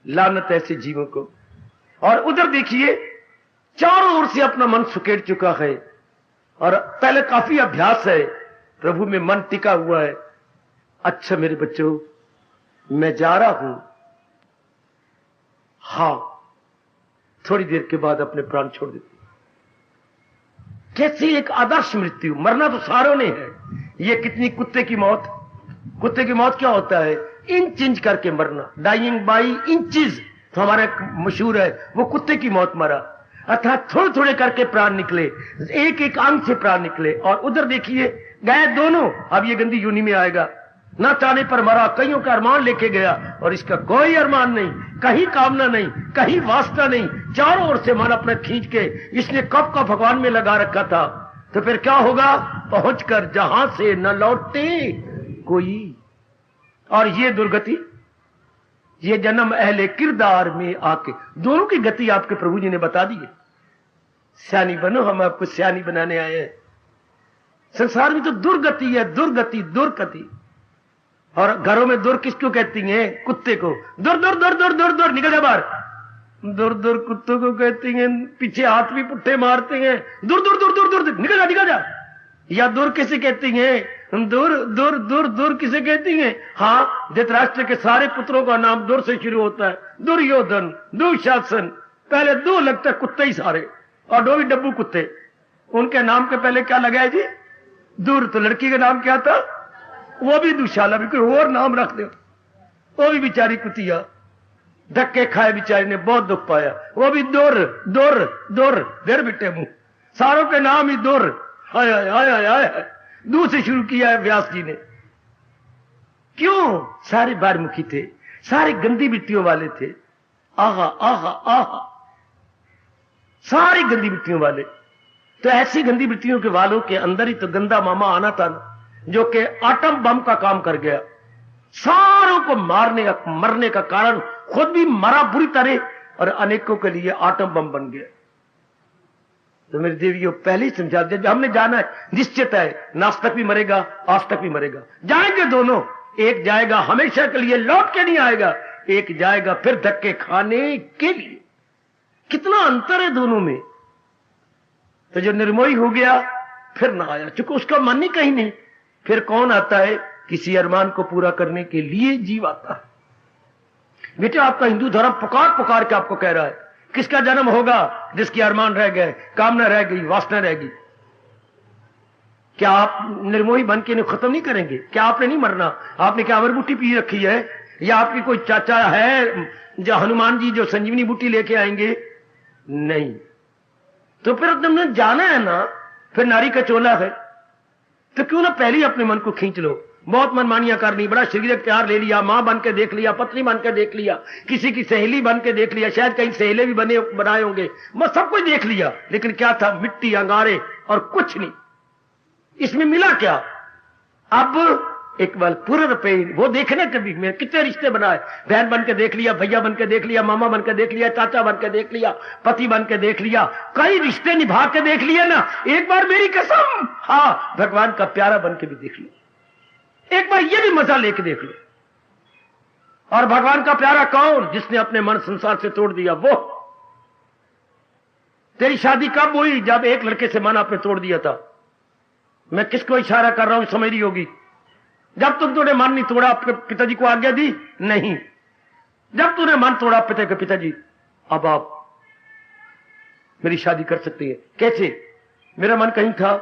लानत ऐसे जीवों को। और उधर देखिए चारों ओर से अपना मन सुकेड़ चुका है, और पहले काफी अभ्यास है, प्रभु में मन टिका हुआ है। अच्छा मेरे बच्चों मैं जा रहा हूं, हाँ, थोड़ी देर के बाद अपने प्राण छोड़ देती। कैसी एक आदर्श मृत्यु! मरना तो सारों ने है। ये कितनी कुत्ते की मौत! कुत्ते की मौत क्या होता है? इंच इंच करके मरना, डाइंग बाई इंचेस, तो हमारा मशहूर है। वो कुत्ते की मौत मरा, अर्थात थोड़े थोड़े करके प्राण निकले, एक एक अंग से प्राण निकले। और उधर देखिए गए दोनों, अब ये गंदी यूनी में आएगा। ना चाहने पर मरा, कईयों का अरमान लेके गया और इसका कोई अरमान नहीं, कहीं कामना नहीं, कहीं वास्ता नहीं, चारों ओर से मन अपना खींच के इसने कब का भगवान में लगा रखा था। तो फिर क्या होगा? पहुंचकर जहां से न लौटे कोई। और ये दुर्गति, ये जन्म अहले किरदार में आके, दोनों की गति आपके प्रभु जी ने बता दी है। सियानी बनो, हम आपको सियानी बनाने आए हैं। संसार में तो दुर्गति है, दुर्गति, दुर्गति। और घरों में दुर किसको कहती हैं? कुत्ते को। दुर दुर दुर दुर दुर दुर, निकल जा बाहर। दुर दुर कुत्तों को कहती हैं, पीछे हाथ भी पुट्ठे मारते हैं। दुर दुर दुर दुर दुर, निकल जा, निकल जा। या दुर किसे कहती हैं? दूर दूर दूर दूर किसे कहती हैं? हाँ, धृतराष्ट्र के सारे पुत्रों का नाम दूर से शुरू होता है। दुर्योधन, दुशासन, पहले दो लगता है कुत्ते ही सारे, और दो भी डब्बू कुत्ते। उनके नाम के पहले क्या लगा है जी? दूर। तो लड़की का नाम क्या था? वो भी दुशाला, भी कोई और नाम रख दो। वो भी बेचारी कुतिया, धक्के खाए बेचारी ने, बहुत दुख पाया। वो भी दुर दुर दुर, देर बिटे मुंह, सारों के नाम ही दुर। हाय हाय हाय हाय, दूर से शुरू किया है व्यास जी ने। क्यों? सारे बारमुखी थे, सारे गंदी मिट्टियों वाले थे। आहा आहा आहा, सारी गंदी मिट्टियों वाले। तो ऐसी गंदी मिट्टियों के वालों के अंदर ही तो गंदा मामा आना था ना, जो कि आटम बम का काम कर गया, सारों को मारने का, मरने का कारण, खुद भी मरा बुरी तरह और अनेकों के लिए आटम बम बन गया। तो मेरे देवियों, पहले ही समझा दिया, जब हमने जाना है, निश्चित है, नास्तिक भी मरेगा, आस्तिक भी मरेगा। जाएंगे दोनों, एक जाएगा हमेशा के लिए, लौट के नहीं आएगा, एक जाएगा फिर धक्के खाने के लिए। कितना अंतर है दोनों में। तो जो निर्मोही हो गया फिर ना आया, चूंकि उसका मन ही कहीं नहीं। फिर कौन आता है? किसी अरमान को पूरा करने के लिए जीव आता है। बेटे, आपका हिंदू धर्म पुकार पुकार के आपको कह रहा है, किसका जन्म होगा? जिसकी अरमान रह गए, कामना रह गई, वासना रह गई। क्या आप निर्मोही बन के इन्हें खत्म नहीं करेंगे? क्या आपने नहीं मरना? आपने क्या अमर बूटी पी रखी है? या आपकी कोई चाचा है जो हनुमान जी जो संजीवनी बूटी लेके आएंगे? नहीं। तो फिर तुमने जाना है ना, फिर नारी का चोला है, तो क्यों ना पहले ही अपने मन को खींच लो। बहुत मनमानियां करनी, बड़ा शरीरक प्यार ले लिया, मां बन के देख लिया, पत्नी बन के देख लिया, किसी की सहेली बन के देख लिया, शायद कहीं सहेले भी बनाए होंगे, मैं सब कुछ देख लिया, लेकिन क्या था? मिट्टी, अंगारे और कुछ नहीं। इसमें मिला क्या? अब एक बार पूरे रुपए वो देखने के भी मेरे कितने रिश्ते बनाए, बहन बन के देख लिया, भैया बन के देख लिया, मामा बन के देख लिया, चाचा बन के देख लिया, पति बन के देख लिया, कई रिश्ते निभा के देख लिया ना। एक बार मेरी कसम, हाँ, भगवान का प्यारा बन के भी देख लिया। एक बार ये भी मजा लेके देख लो। और भगवान का प्यारा कौन? जिसने अपने मन संसार से तोड़ दिया। वो तेरी शादी कब हुई? जब एक लड़के से मन आपने तोड़ दिया था। मैं किसको इशारा कर रहा हूं समझ रही होगी। जब तुम तूने मन नहीं तोड़ा, आपके पिताजी को आज्ञा दी नहीं। जब तूने मन तोड़ा पिता के, पिताजी अब आप मेरी शादी कर सकते हैं। कैसे? मेरा मन कहीं था,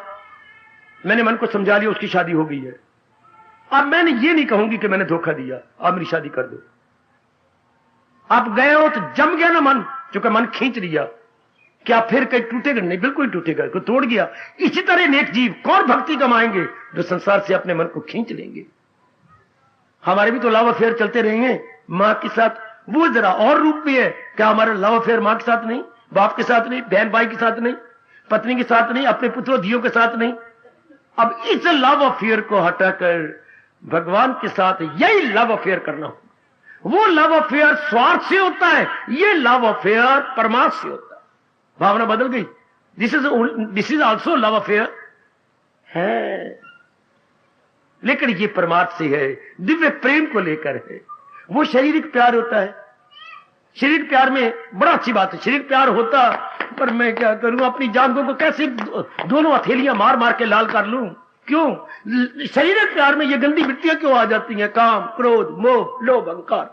मैंने मन को समझा लिया, उसकी शादी हो गई है। अब मैंने ये नहीं कहूंगी कि मैंने धोखा दिया, आप मेरी शादी कर दो। आप गए हो तो जम गया ना मन, चूंकि मन खींच लिया, क्या फिर कहीं टूटेगा? नहीं, बिल्कुल टूटेगा, कोई तोड़ गया। इसी तरह नेक जीव कौन भक्ति कमाएंगे? जो संसार से अपने मन को खींच लेंगे। हमारे भी तो लव अफेयर चलते रहेंगे मां के साथ। वो जरा और रूप में है। क्या हमारा लव अफेयर मां के साथ नहीं, बाप के साथ नहीं, बहन भाई के साथ नहीं, पत्नी के साथ नहीं, अपने पुत्रों धियों के साथ नहीं? अब इस लव अफेयर को हटाकर भगवान के साथ यही लव अफेयर करना होगा। वो लव अफेयर स्वार्थ से होता है, ये लव अफेयर परमार्थ से होता है। भावना बदल गई। This is also love affair है, लेकिन ये परमार्थ से है, दिव्य प्रेम को लेकर है। वो शारीरिक प्यार होता है। शारीरिक प्यार में बड़ा अच्छी बात है, शारीरिक प्यार होता, पर मैं क्या करूं, अपनी जांघों को कैसे दोनों हथेलियां मार मार के लाल कर लूं? क्यों? शारीरिक प्यार में ये गंदी मिट्टियां क्यों आ जाती हैं? काम, क्रोध, मोह, लोभ, अहंकार।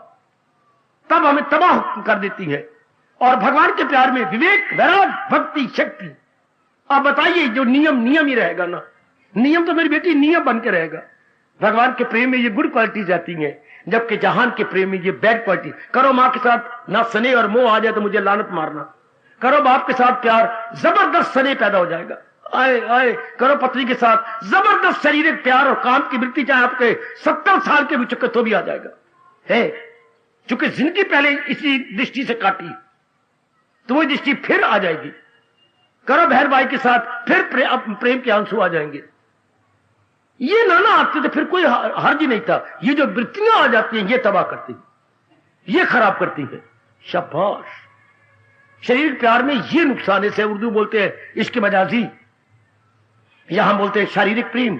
तब हमें तबाह कर देती है। और भगवान के प्यार में विवेक, वैराग, भक्ति, शक्ति। आप बताइए, जो नियम ही रहेगा ना, नियम तो मेरी बेटी नियम बन के रहेगा। भगवान के प्रेम में ये गुड क्वालिटी जाती है, जबकि जहान के प्रेम में ये बैड क्वालिटी। करो मां के साथ ना स्नेह और मोह आ जाए तो मुझे लानत मारना। करो बाप के साथ प्यार, जबरदस्त स्नेह पैदा हो जाएगा। आए आए करो पत्नी के साथ जबरदस्त शारीरिक प्यार और काम की वृत्ति, चाहे आपके 70 साल के भी चुके तो भी आ जाएगा है। चूंकि जिंदगी पहले इसी दृष्टि से काटी, तो वो दृष्टि फिर आ जाएगी। करो बहन भाई के साथ, फिर प्रेम के आंसू आ जाएंगे। ये ना आते तो फिर कोई हर्ज नहीं था। ये जो वृत्तियां आ जाती हैं, ये तबाह करती हैं, ये खराब करती है। शाबाश। शरीर प्यार में ये नुकसान है। से उर्दू बोलते हैं इसके मजाजी, यहां बोलते हैं शारीरिक प्रेम।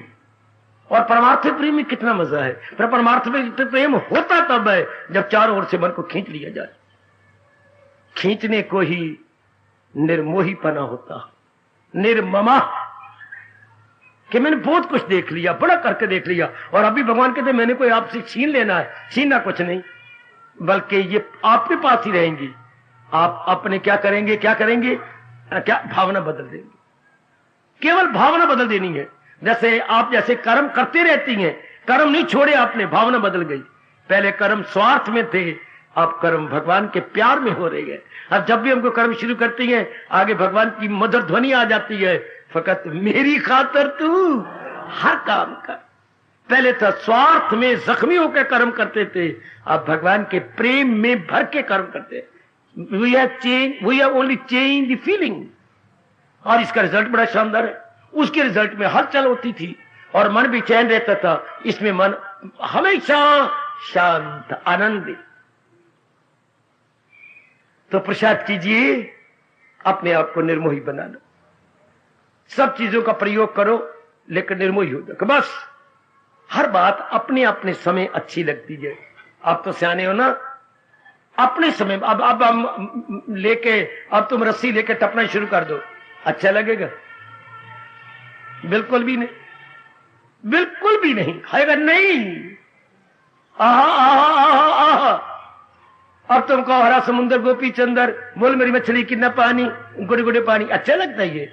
और परमार्थिक प्रेम में कितना मजा है। पर परमार्थिक प्रेम होता तब है जब चारों ओर से मन को खींच लिया जाए। खींचने को ही निर्मोहीपना होता, निर्ममा, कि मैंने बहुत कुछ देख लिया, बड़ा करके देख लिया, और अभी भगवान कहते मैंने कोई आपसे छीन लेना है। छीनना कुछ नहीं, बल्कि ये आपके पास ही रहेंगी। आप अपने क्या करेंगे, क्या भावना बदल देंगे। केवल भावना बदल देनी है। जैसे आप जैसे कर्म करते रहती हैं, कर्म नहीं छोड़े आपने, भावना बदल गई। पहले कर्म स्वार्थ में थे, अब कर्म भगवान के प्यार में हो रही है। अब जब भी हमको कर्म शुरू करती हैं, आगे भगवान की मधुर ध्वनि आ जाती है, फकत मेरी खातर तू हर काम कर। पहले तो स्वार्थ में जख्मी होकर कर्म करते थे, अब भगवान के प्रेम में भर के कर्म करते। We have only change the feeling. और इसका रिजल्ट बड़ा शानदार है। उसके रिजल्ट में हलचल होती थी और मन भी चैन रहता था। इसमें मन हमेशा शांत, आनंदित। तो प्रसाद कीजिए, अपने आप को निर्मोही बना लो। सब चीजों का प्रयोग करो, लेकिन निर्मोही हो जाओ। बस हर बात अपने अपने समय अच्छी लगती है। आप तो सियाने हो ना, अपने समय। अब हम लेके, अब तुम रस्सी लेके टपना शुरू कर दो, अच्छा लगेगा? बिल्कुल भी नहीं, बिल्कुल भी नहीं खाएगा, नहीं। आहा आहा आहा आहा। अब तुम कहो हरा समुंदर गोपी चंदर, बोल मेरी मछली कितना पानी, गुड़े गुड़े पानी, अच्छा लगता है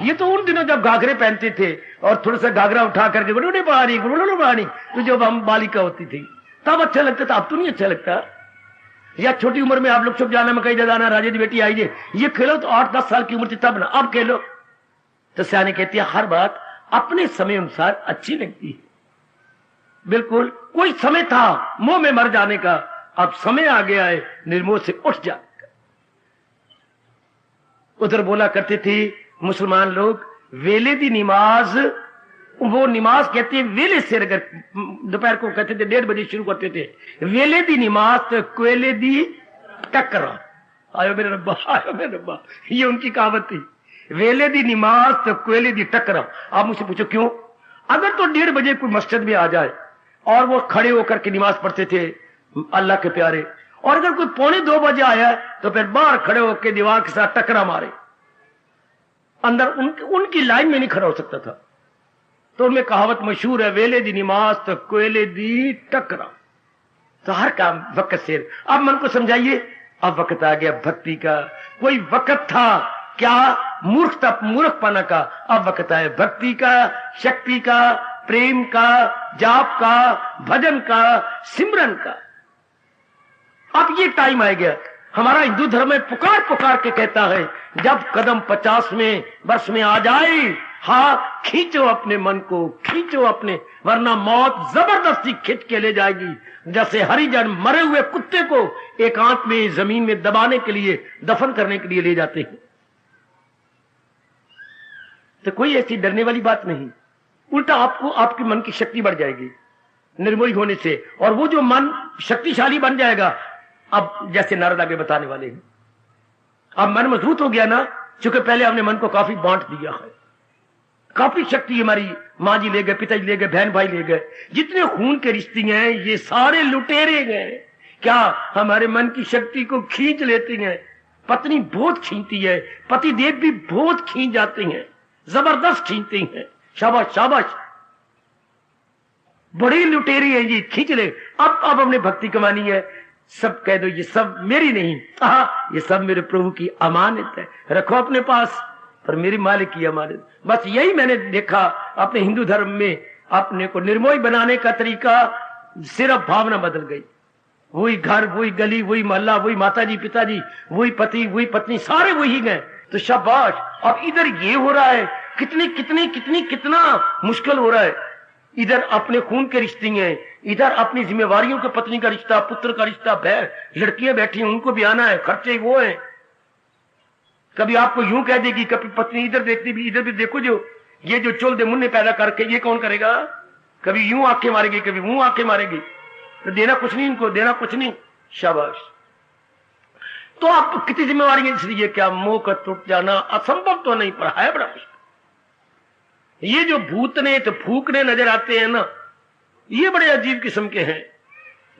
ये तो उन दिनों जब घाघरे पहनते थे और थोड़ा सा घाघरा उठा करके गुड़े गुड़े पानी, तो जब हम बालिका होती थी तब अच्छा लगता था। अब तो नहीं अच्छा लगता। या छोटी उम्र में आप लोग चुप जाना, मैं कहीं जाना, राजे की बेटी आई ये खेलो, तो 8-10 साल की उम्र थी तब ना, अब खेलो। तो सियाने कहती है हर बात अपने समय अनुसार अच्छी लगती है। बिल्कुल, कोई समय था मोह में मर जाने का, अब समय आ गया है निर्मोह से उठ जाने का। उधर बोला करते थे मुसलमान लोग, वेले दी नमाज, वो नमाज कहते हैं वेले से, अगर दोपहर को कहते थे 1:30 बजे शुरू करते थे, वेले दी नमाज तो कोयले दी टकरा। आयो मेरे रब्बा, आयो मेरे रब्बा, ये उनकी कहावत थी। वेले दी नमाज तो कोयले दी टकरा। आप मुझसे पूछो क्यों? अगर तो 1:30 बजे कोई मस्जिद में आ जाए और वो खड़े होकर के नमाज पढ़ते थे अल्लाह के प्यारे, और अगर कोई 1:45 बजे आया तो फिर बाहर खड़े होकर दीवार के साथ टकरा मारे, अंदर उनकी लाइन में नहीं खड़ा हो सकता था। तो उनमें कहावत मशहूर है, वेले दी नमाज तो कोयले दी टकरा। तो हर काम वक्त से। अब मन को समझाइए, अब वक्त आ गया भक्ति का। कोई वक्त था क्या मूर्खपना का, अब वक्त आया भक्ति का, शक्ति का, प्रेम का, जाप का, भजन का, सिमरन का। अब ये टाइम आ गया। हमारा हिंदू धर्म में पुकार पुकार के कहता है, जब कदम 50वें वर्ष में आ जाए, हाँ खींचो अपने मन को, खींचो अपने, वरना मौत जबरदस्ती खींच के ले जाएगी। जैसे हरिजन मरे हुए कुत्ते को एकांत में जमीन में दबाने के लिए, दफन करने के लिए ले जाते हैं। तो कोई ऐसी डरने वाली बात नहीं, उल्टा आपको आपके मन की शक्ति बढ़ जाएगी निर्मोही होने से। और वो जो मन शक्तिशाली बन जाएगा, अब जैसे नारद आगे बताने वाले हैं, अब मन मजबूत हो गया ना, क्योंकि पहले हमने मन को काफी बांट दिया है। काफी शक्ति हमारी माँ जी ले गए, पिताजी ले गए, बहन भाई ले गए, जितने खून के रिश्ते हैं ये सारे लुटेरे गए। क्या हमारे मन की शक्ति को खींच लेती हैं। पत्नी बहुत खींचती है, पति देव भी बहुत खींच जाते हैं, जबरदस्त खींचती हैं। शाबाश शाबाश, बड़ी लुटेरी है जी, खींच ले। अब हमने भक्ति कमानी है, सब कह दो ये सब मेरी नहीं, ये सब मेरे प्रभु की अमानत है, रखो अपने पास, पर मेरी मालिक की अमानत। बस यही मैंने देखा अपने हिंदू धर्म में। अपने को निर्मोही बनाने का तरीका, सिर्फ भावना बदल गई। वही घर, वही गली, वही मोहल्ला, वही माताजी पिताजी, वही पति, वही पत्नी, सारे वही गए। तो शाबाश, अब इधर ये हो रहा है, कितना मुश्किल हो रहा है। इधर अपने खून के रिश्ते हैं, इधर अपनी जिम्मेवारियों के, पत्नी का रिश्ता, पुत्र का रिश्ता, लड़कियां बैठी हैं उनको भी आना है, खर्चे वो है। कभी आपको यूं कह देगी, कभी पत्नी इधर देखती भी, इधर भी देखो, जो ये जो चोल दे मुन्ने पैदा करके ये कौन करेगा। कभी यूं आंखें मारेगी, कभी मुंह आंखें मारेगी, तो देना कुछ नहीं इनको, देना कुछ नहीं। शाबाश। तो आपको कितनी जिम्मेवारी है, इसलिए क्या मोह का टूट जाना असंभव तो नहीं, पर है बड़ा मुश्किल। ये जो भूतने तो फूकने नजर आते हैं ना, ये बड़े अजीब किस्म के हैं।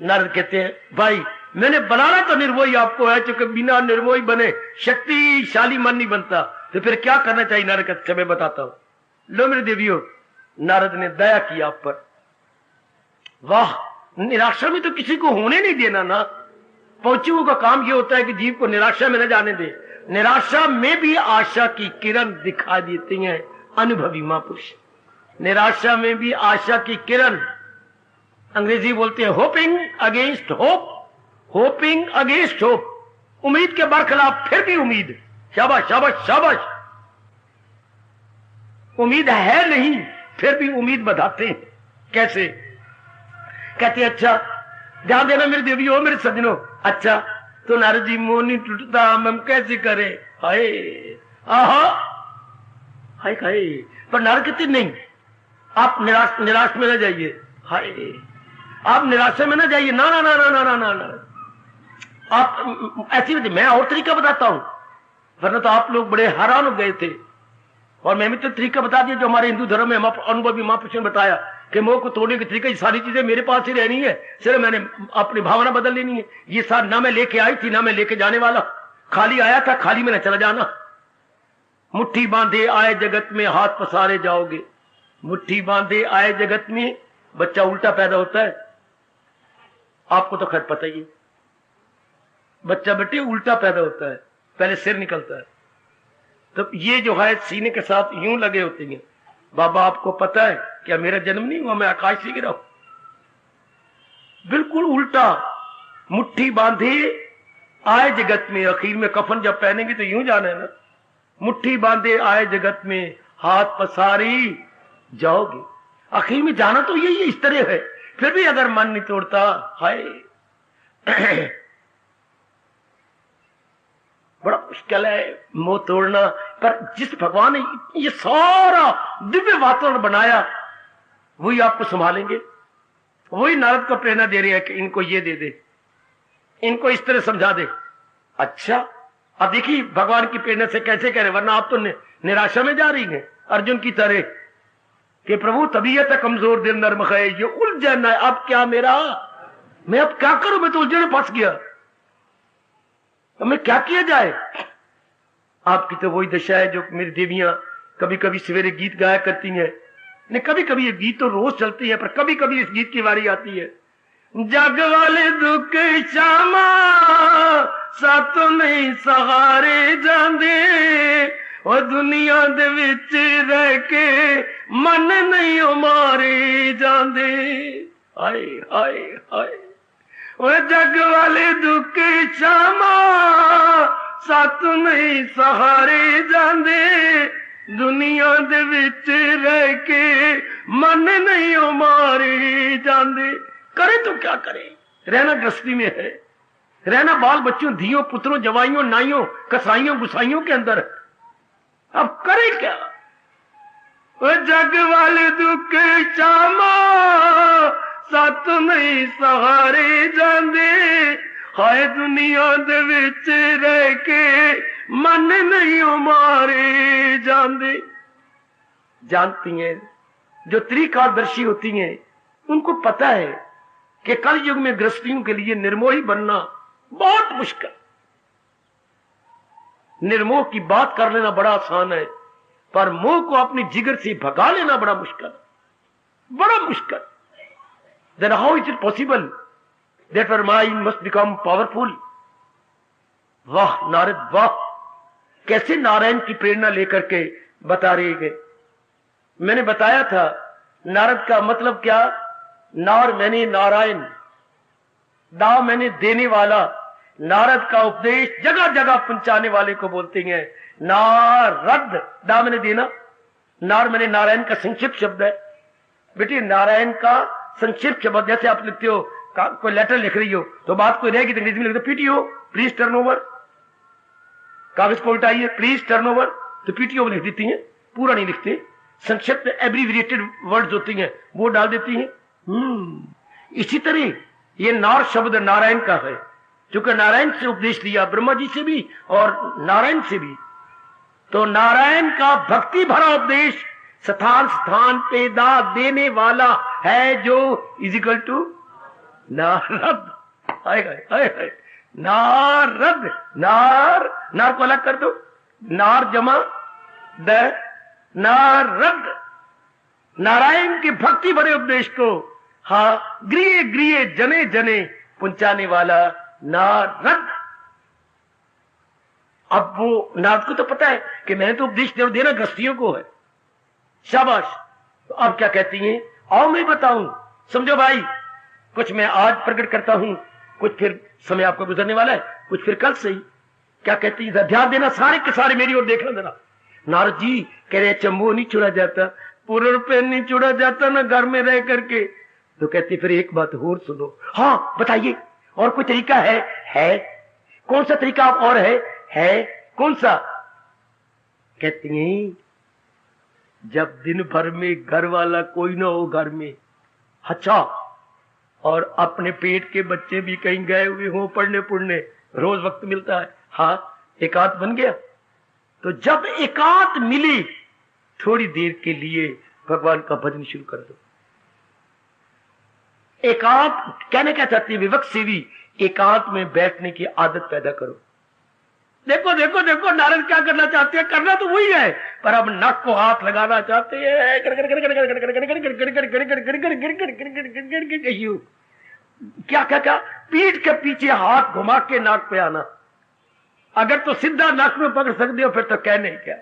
नारद कहते हैं भाई मैंने बनाना तो निर्मोही आपको है, क्योंकि बिना निर्मोही बने शक्तिशाली मन नहीं बनता। तो फिर क्या करना चाहिए? नारद कहते मैं बताता हूं। लो मेरे देवियों, नारद ने दया की आप पर। वाह, निराशा में तो किसी को होने नहीं देना ना। पहुंचुओं का काम यह होता है कि जीव को निराशा में न जाने दे। निराशा में भी आशा की किरण दिखा देती हैं अनुभवी महापुरुष। निराशा में भी आशा की किरण, अंग्रेजी बोलते हैं hopping against hope, hopping against hope, उम्मीद के बरखिलाफ फिर भी उम्मीद। शाबाश शाबाश शाबाश। उम्मीद है नहीं फिर भी उम्मीद बढ़ाते हैं। कैसे? कहते अच्छा ध्यान देना मेरे देवियों, मेरे सज्जनों। अच्छा तो नारद जी मोह नहीं टूटता, हम कैसे करें? हाय आहा हाय हाय। पर नारद कहते नहीं, आप निराश में न जाइए। हाय, आप निराशा में न जाइए। ना ना ना ना ना ना ना, ना। आप ऐसी मैं और तरीका बताता हूं, वरना तो आप लोग बड़े हैरान हो गए थे। और मैं भी तो तरीका बता दिया जो हमारे हिंदू धर्म में अनुभवी महापुरुष ने बताया कि मोह को तोड़ने के तरीका, ये सारी चीजें मेरे पास ही रहनी है, सिर्फ मैंने अपनी भावना बदल लेनी है। ये साथ ना मैं लेके आई थी ना मैं लेके जाने वाला, खाली आया था खाली में न चला जाना। मुट्ठी बांधे आए जगत में हाथ पसारे जाओगे। मुट्ठी बांधे आए जगत में, बच्चा उल्टा पैदा होता है, आपको तो खैर पता ही है। बच्चा बेटे उल्टा पैदा होता है, पहले सिर निकलता है, तो ये जो है सीने के साथ यूं लगे होते हैं। बाबा आपको पता है क्या मेरा जन्म नहीं हुआ, मैं आकाश से गिरा हूं? बिल्कुल उल्टा। मुट्ठी बांधे आए जगत में, आखिर में कफन जब पहनेंगे तो यूं जाना है ना। मुट्ठी बांधे आए जगत में हाथ पसारी जाओगे। आखिर में जाना तो यही इस तरह है। फिर भी अगर मन नहीं तोड़ता, हाय बड़ा मुश्किल है मोह तोड़ना। पर जिस भगवान ने ये सारा दिव्य वातावरण बनाया वही आपको संभालेंगे। वही नारद को प्रेरणा दे रही है कि इनको ये दे दे, इनको इस तरह समझा दे। अच्छा अब देखिए भगवान की प्रेरणा से कैसे कह रहे, वरना आप तो निराशा में जा रही हैं अर्जुन की तरह कि प्रभु तबीयत कमजोर दिल नर्म है, ये उलझन है। अब क्या मेरा, मैं अब क्या करूं? मैं तो उलझन में फंस गया, अब मैं क्या किया जाए? आपकी तो वही दशा है जो मेरी देवियां कभी कभी सवेरे गीत गाया करती हैं। नहीं, कभी कभी ये गीत तो रोज चलती है, पर कभी कभी इस गीत की बारी आती है। जग वाले दुख श्यामा सातों नहीं सहारे जांदे, और दुनिया दे विच रह के मन नहीं मारे जांदे। हाय हाय हाय। वो जग वाले दुख श्यामा सातों नहीं सहारे जांदे, दुनिया दे विच रह के मन नहीं मारे जांदे। करे तो क्या करे? रहना गृहस्थी में है, रहना बाल बच्चों धियों पुत्रों जवाइयों नाइयों कसाइयों गुसाइयों के अंदर। अब करे क्या? वो जग वाले दुख श्यामा सत नहीं सहारे जांदे, हाय दुनिया दे विच रह के मन नहीं मारे जांदे। जानती हैं जो त्रिकालदर्शी होती हैं उनको पता है कि कल युग में गृहस्थियों के लिए निर्मोही बनना बहुत मुश्किल। निर्मोह की बात कर लेना बड़ा आसान है, पर मोह को अपनी जिगर से भगा लेना बड़ा मुश्किल, बड़ा मुश्किल। Then how is it possible Therefore mind must become powerful. वाह नारद वाह, कैसे नारायण की प्रेरणा लेकर के बता रहे गए। मैंने बताया था नारद का मतलब क्या, नार मैंने नारायण, दा मैंने देने वाला। नारद का उपदेश जगह जगह पहुंचाने वाले को बोलते हैं नारद। दा मैंने देना, नार मैंने नारायण का संक्षिप्त शब्द है। बेटी नारायण का संक्षिप्त शब्द, जैसे आप लिखते हो कोई लेटर लिख रही हो तो बात कोई रहेगी तो अंग्रेजी में लिखते पीटीओ, प्लीज टर्न ओवर। कागज को उल्टाइए, प्लीज टर्न ओवर, तो पीटीओ लिख देती हैं, पूरा नहीं लिखते। संक्षिप्त एब्रीविएटेड वर्ड्स होती हैं वो डाल देती हैं। इसी तरह ये नार शब्द नारायण का है, क्योंकि नारायण से उपदेश लिया, ब्रह्मा जी से भी और नारायण से भी। तो नारायण का भक्ति भरा उपदेश स्थान स्थान पे दा देने वाला है, जो इज इक्वल टू नारद। आएगा नारद, नार, नार को अलग कर दो, नार जमा द, नारद। नारायण के भक्ति भरे उपदेश को हाँ गृह गृह जने जने पहुंचाने वाला नारद। अब वो नारद को तो पता है कि मैंने तो उपदेश देना गृहस्थियों को है, शाबाश। तो अब क्या कहती हैं, आओ मैं बताऊं, समझो भाई, कुछ मैं आज प्रकट करता हूं, कुछ फिर समय आपका गुजरने वाला है, कुछ फिर कल से ही। क्या कहती है, ध्यान देना सारे के सारे मेरी ओर देखना जरा। नारद जी कह रहे चंबो नहीं छुड़ा जाता, पूर्व पे नहीं छुड़ा जाता ना घर में रह करके। तो कहती फिर एक बात और सुनो। हाँ बताइए, और कोई तरीका है? कौन सा तरीका और है कौन सा? कहती हैं जब दिन भर में घर वाला कोई ना हो घर में, अच्छा, और अपने पेट के बच्चे भी कहीं गए हुए हो पढ़ने पुढ़ने, रोज वक्त मिलता है, हाँ एकांत बन गया। तो जब एकांत मिली थोड़ी देर के लिए भगवान का भजन शुरू कर दो। एकांत कहने क्या चाहती है विवक्त सेवी, एकांत में बैठने की आदत पैदा करो। देखो देखो देखो नारद क्या करना चाहते हैं, करना तो वही है, पर अब नाक को हाथ लगाना चाहते हैं। क्या क्या क्या, पीठ के पीछे हाथ घुमा के नाक पे आना। अगर तो सीधा नाक में पकड़ सकते हो फिर तो कहने क्या,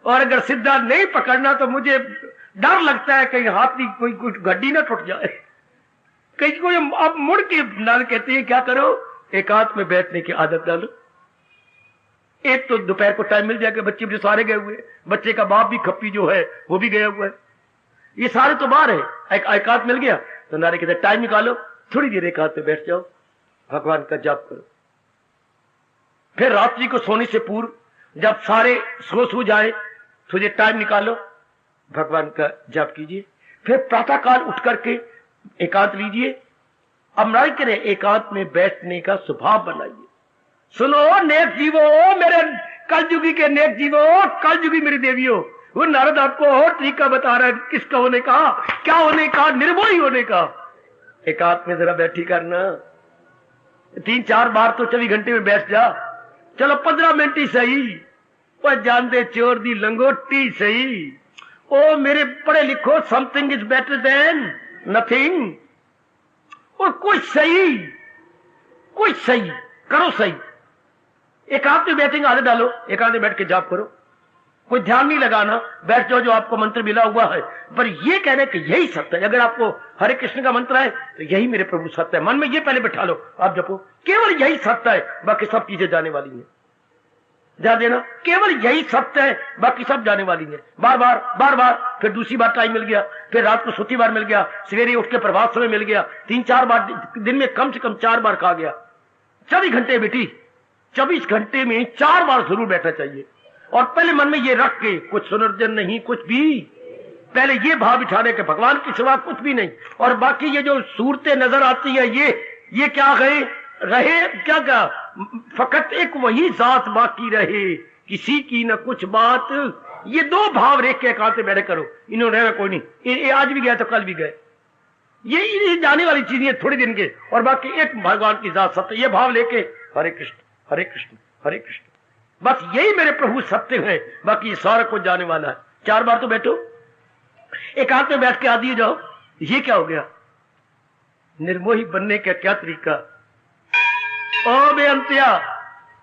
और अगर सीधा नहीं पकड़ना तो मुझे डर लगता है कहीं हाथ की कोई कुछ गड्डी ना टूट जाए, कहीं कोई। अब मुड़ के नारद कहते हैं क्या करो, एकांत में बैठने की आदत डालो। एक तो दोपहर को टाइम मिल जाएगा, बच्चे भी सारे गए हुए, बच्चे का बाप भी खप्पी जो है वो भी गया हुआ है, ये सारे तो बाहर है। एकांत मिल गया तो नारद कहते टाइम निकालो, थोड़ी देर एकांत में बैठ जाओ, भगवान का जाप करो। फिर रात्रि को सोने से पूर्व जब सारे सो जाए थोड़ी टाइम निकालो, भगवान का जाप कीजिए। फिर प्रातः काल उठ करके एकांत लीजिए। अब नारद करें एकांत में बैठने का स्वभाव बनाइए। सुनो नेक जीवो, मेरे कलयुगी के नेक जीवो, कलयुगी मेरी देवियों, वो नारद आपको और तरीका बता रहा है किसका होने का, क्या होने का, निर्मोही होने का। एकांत में जरा बैठी करना, 3-4 बार तो 24 घंटे में बैठ जा, चलो 15 मिनट ही सही, वो जानते चोर दी लंगोटी सही। ओ मेरे पढ़े लिखो, something is better than nothing. और कोई सही करो सही। एकांत में बैठेंगे आदत डालो, एकांत में बैठ के जाप करो, कोई ध्यान नहीं लगाना, बैठ जाओ जो आपको मंत्र मिला हुआ है। पर ये कहने कि यही सत्य है, अगर आपको हरे कृष्ण का मंत्र है तो यही मेरे प्रभु सत्य है, मन में ये पहले बैठा लो, आप जपो केवल यही सत्य है, बाकी सब चीजें जाने वाली हैं। ध्यान देना, केवल यही सत्य है, बाकी सब जाने वाली है। बार बार फिर दूसरी बार टाइम मिल गया, फिर रात को सोती बार मिल गया, सवेरे उठ के प्रभात समय मिल गया, 3-4 बार दिन में कम से कम 4 बार खा गया। 24 घंटे बेटी, 24 घंटे में 4 बार जरूर बैठना चाहिए। और पहले मन में ये रख के कुछ सुनर्जन नहीं, कुछ भी पहले ये भाव बिठाने के भगवान के सिवा कुछ भी नहीं। और बाकी ये जो सूरतें नजर आती है ये क्या रहे क्या फकत एक वही जात बाकी रहे, किसी की न कुछ बात। ये 2 भाव रेख के एकांत में बैठे करो। इन्होंने रहना कोई नहीं, ये आज भी गया तो कल भी गए, ये जाने वाली चीजें थोड़ी दिन के, और बाकी एक भगवान की जात सत्य। ये भाव लेके हरे कृष्ण हरे कृष्ण हरे कृष्ण, बस यही मेरे प्रभु सत्य है, बाकी सारा कुछ जाने वाला है। 4 बार तो बैठो, एकांत में बैठ के आदि जाओ। ये क्या हो गया, निर्मोही बनने का क्या तरीका? ओ बेअंतिया,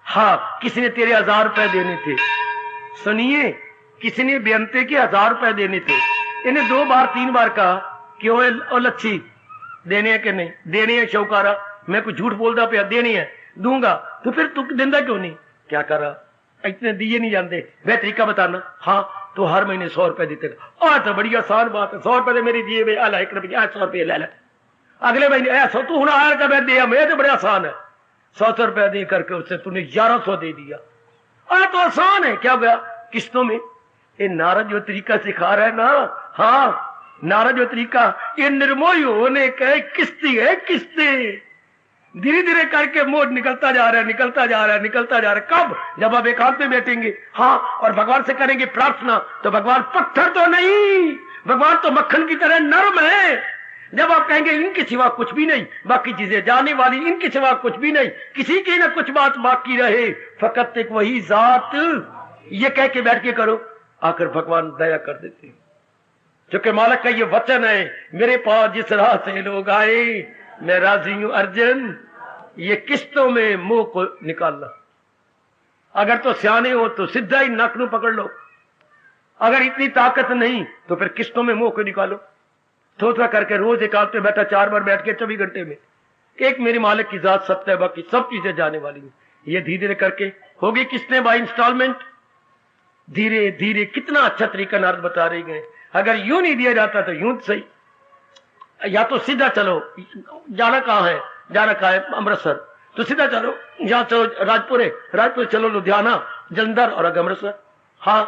हाँ किसी ने तेरे 1000 रुपए देने थे। सुनिए, किसी ने बेअंते के 1000 रुपए देने थे। इन्हें 2 बार 3 बार कहा कि ओ लच्छी देने हैं कि नहीं देने हैं? शौकारा, मैं कुछ झूठ बोलता पे देनी है, दूंगा। तो फिर तू देंदा क्यों नहीं? क्या करा, इतने दिए नहीं जानते, वह तरीका बताना। हाँ तो हर महीने 100 रुपए देते। तो बड़ी आसान बात है, 100 रुपए मेरी दिए 1 रुपया 100 रुपये ले ले, अगले महीने ऐसा तू हूं आया का मैं दिया, मैं तो बड़ा आसान है। 100 रुपया दे करके उससे तूने 1100 दे दिया। तो आसान है, क्या गया किस्तों में? ये नारद जो तरीका सिखा रहा है ना, हाँ नारद जो तरीका, ये निर्मोही होने का किस्ती है, किस्ती। धीरे धीरे करके मोह निकलता जा रहा है, निकलता जा रहा है, निकलता जा रहा है। कब? जब आप एकांत में बैठेंगे, हाँ, और भगवान से करेंगे प्रार्थना, तो भगवान पत्थर तो नहीं, भगवान तो मक्खन की तरह नरम है। जब आप कहेंगे इनके सिवा कुछ भी नहीं, बाकी चीजें जाने वाली, इनके सिवा कुछ भी नहीं, किसी की ना कुछ बात बाकी रहे, फकत एक वही जात, ये कह के बैठ के करो, आकर भगवान दया कर देते हैं। क्योंकि मालिक का ये वचन है, मेरे पास जिस राह से लोग आए मैं राजी हूं अर्जुन, ये किस्तों में मुंह को निकालना। अगर तो सियाने हो तो सीधा ही नाक नू पकड़ लो, अगर इतनी ताकत नहीं तो फिर किस्तों में मुंह को निकालो। थोड़ा करके रोज एकांत में बैठा 4 बार बैठ के 24 घंटे में, एक मेरे मालिक की जात सत्य है, बाकी सब चीजें जाने वाली है। ये धीरे धीरे करके होगी किसने बाय इंस्टॉलमेंट, धीरे धीरे। कितना अच्छा तरीका नारद बता रहे गए। अगर यूं नहीं दिया जाता तो यूं सही, या तो सीधा चलो, जाना कहाँ है, जाना कहाँ है अमृतसर, तो सीधा चलो, यहाँ चलो राजपुर है, राजपुर चलो लुधियाना, जलंधर और अगर अमृतसर। हाँ,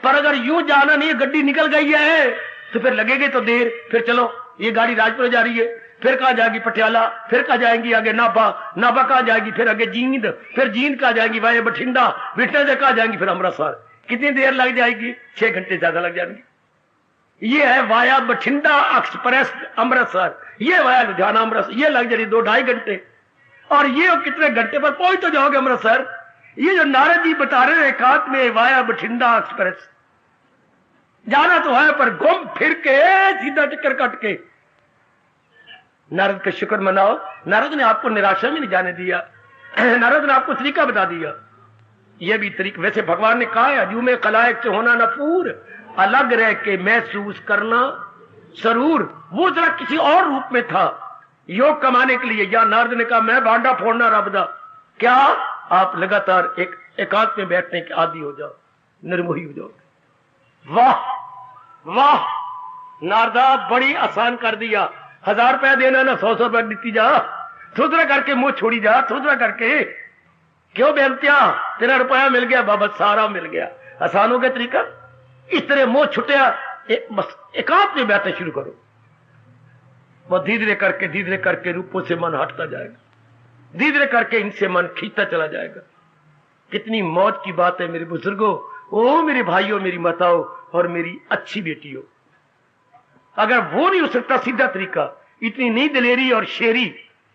पर अगर यूं जाना नहीं, गड्डी निकल गई है तो फिर लगेगी तो देर। फिर चलो, ये गाड़ी राजपुर जा रही है, फिर कहाँ जाएगी पटियाला, फिर कहाँ जाएंगी आगे नाभा, नाभा कहाँ जाएगी फिर आगे जींद, फिर जींद कहाँ जाएगी भाई बठिंडा, बठिंडा से कहाँ जाएंगी फिर अमृतसर। कितनी देर लग जाएगी? 6 घंटे ज्यादा लग जाएंगे। ये है वाया बठिंडा एक्सप्रेस अमृतसर, ये वाया लुधियाना अमृतसर, ये लग जाएगी 2-2.5 घंटे। और ये कितने घंटे पर पहुंच तो जाओगे अमृतसर। ये जो नारद जी बता रहे हैं एकांत में वाया बठिंडा एक्सप्रेस, जाना तो है पर घूम फिर के सीधा चक्कर कट के। नारद का शुक्र मनाओ, नारद ने आपको निराशा में नहीं जाने दिया, नारद ने आपको तरीका बता दिया। यह भी तरीका, वैसे भगवान ने कहा है अजू में खलायक से होना नफूर, अलग रह के महसूस करना जरूर। वो जरा किसी और रूप में था, योग कमाने के लिए। या नारद ने कहा मैं भांडा फोड़ना रब दा, क्या आप लगातार एक एकांत में बैठने के आदी हो जाओ, निर्मोही हो जाओ। वाह वाह, नारदा बड़ी आसान कर दिया। 1000 रुपया देना ना 100 रुपया देती जा, थोड़ा करके मुंह छोड़ी जा, थोड़ा करके। क्यों बेनतिया, तेरा रुपया मिल गया बाबा, सारा मिल गया। आसान हो गया तरीका। इस तरह मुंह छुटिया, बस एकांत में बैठना शुरू करो। वह धीरे धीरे करके रूपों से मन हटता जाएगा, धीरे धीरे करके इनसे मन खींचता चला जाएगा। कितनी मौज की बात है मेरे बुजुर्गों, ओ मेरे भाइयों, मेरी माताओं और मेरी अच्छी बेटियों। अगर वो नहीं हो सकता सीधा तरीका, इतनी नहीं दिलेरी और शेरी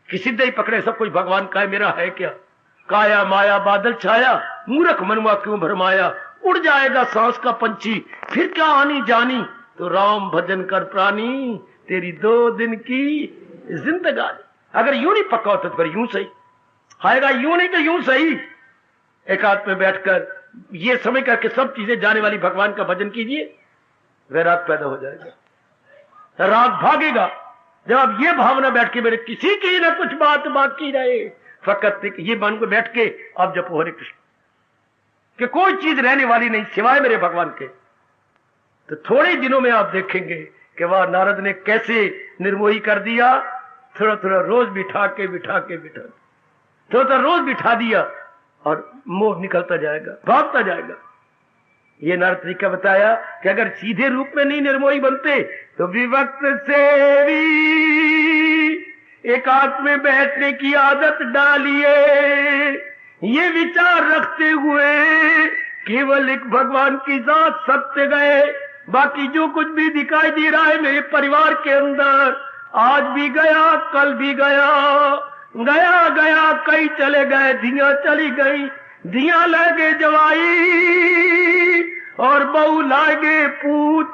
कि सीधा ही पकड़े सब कुछ भगवान का है, मेरा है क्या। काया माया बादल छाया, मूर्ख मनवा क्यों भरमाया, उड़ जाएगा सांस का पंछी, फिर क्या आनी जानी, तो राम भजन कर प्राणी, तेरी 2 दिन की जिंदगानी। अगर यूं नहीं पक्का होता तो फिर यूं सही आएगा, यूं नहीं तो यूं सही। एकांत में बैठकर ये समझ करके सब चीजें जाने वाली भगवान का भजन कीजिए, वैराग पैदा हो जाएगा, राग भागेगा। जब आप ये भावना बैठ के मेरे किसी की ना कुछ बात बाकी रहे, फकत ये मन को बैठ के आप जपो हरे कृष्ण, कि कोई चीज रहने वाली नहीं सिवाय मेरे भगवान के। तो थोड़े दिनों में आप देखेंगे कि वह नारद ने कैसे निर्मोही कर दिया। थोड़ा थोड़ा रोज बिठा के थोड़ा रोज बिठा दिया और मोह निकलता जाएगा, भागता जाएगा। ये नारद तरीका बताया कि अगर सीधे रूप में नहीं निर्मोही बनते तो विवक्त से भी एकांत में बैठने की आदत डालिए। ये विचार रखते हुए केवल एक भगवान की जात सत्य गए, बाकी जो कुछ भी दिखाई दे रहा है मेरे परिवार के अंदर, आज भी गया कल भी गया, गया गया कई चले गए, धिया चली गई, धिया लगे जवाई और बहू लागे पूत।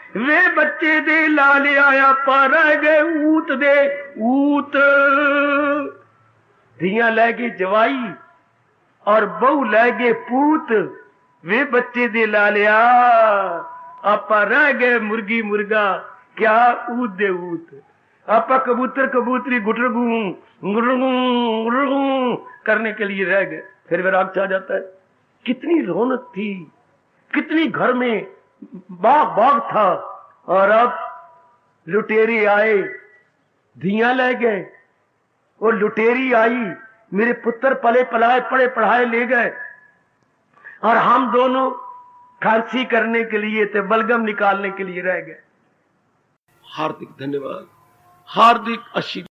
वे बच्चे दे लाले आया पर गए ऊत दे ऊत। धियां लै गए जवाई और बहू लै गए पूत। वे बच्चे दे लालिया आपा रह गए मुर्गी मुर्गा क्या ऊत दे ऊत। आपा कबूतर कबूतरी गुटरगू गुटरगू करने के लिए रह गए। फिर विराग छा जाता है। कितनी रौनक थी, कितनी घर में बाग बाग था, और अब लुटेरे आए धियां ले गए। वो लुटेरी आई मेरे पुत्र पले पलाए पढ़े पढ़ाए ले गए, और हम दोनों खांसी करने के लिए थे, बलगम निकालने के लिए रह गए। हार्दिक धन्यवाद, हार्दिक आशीर्वाद।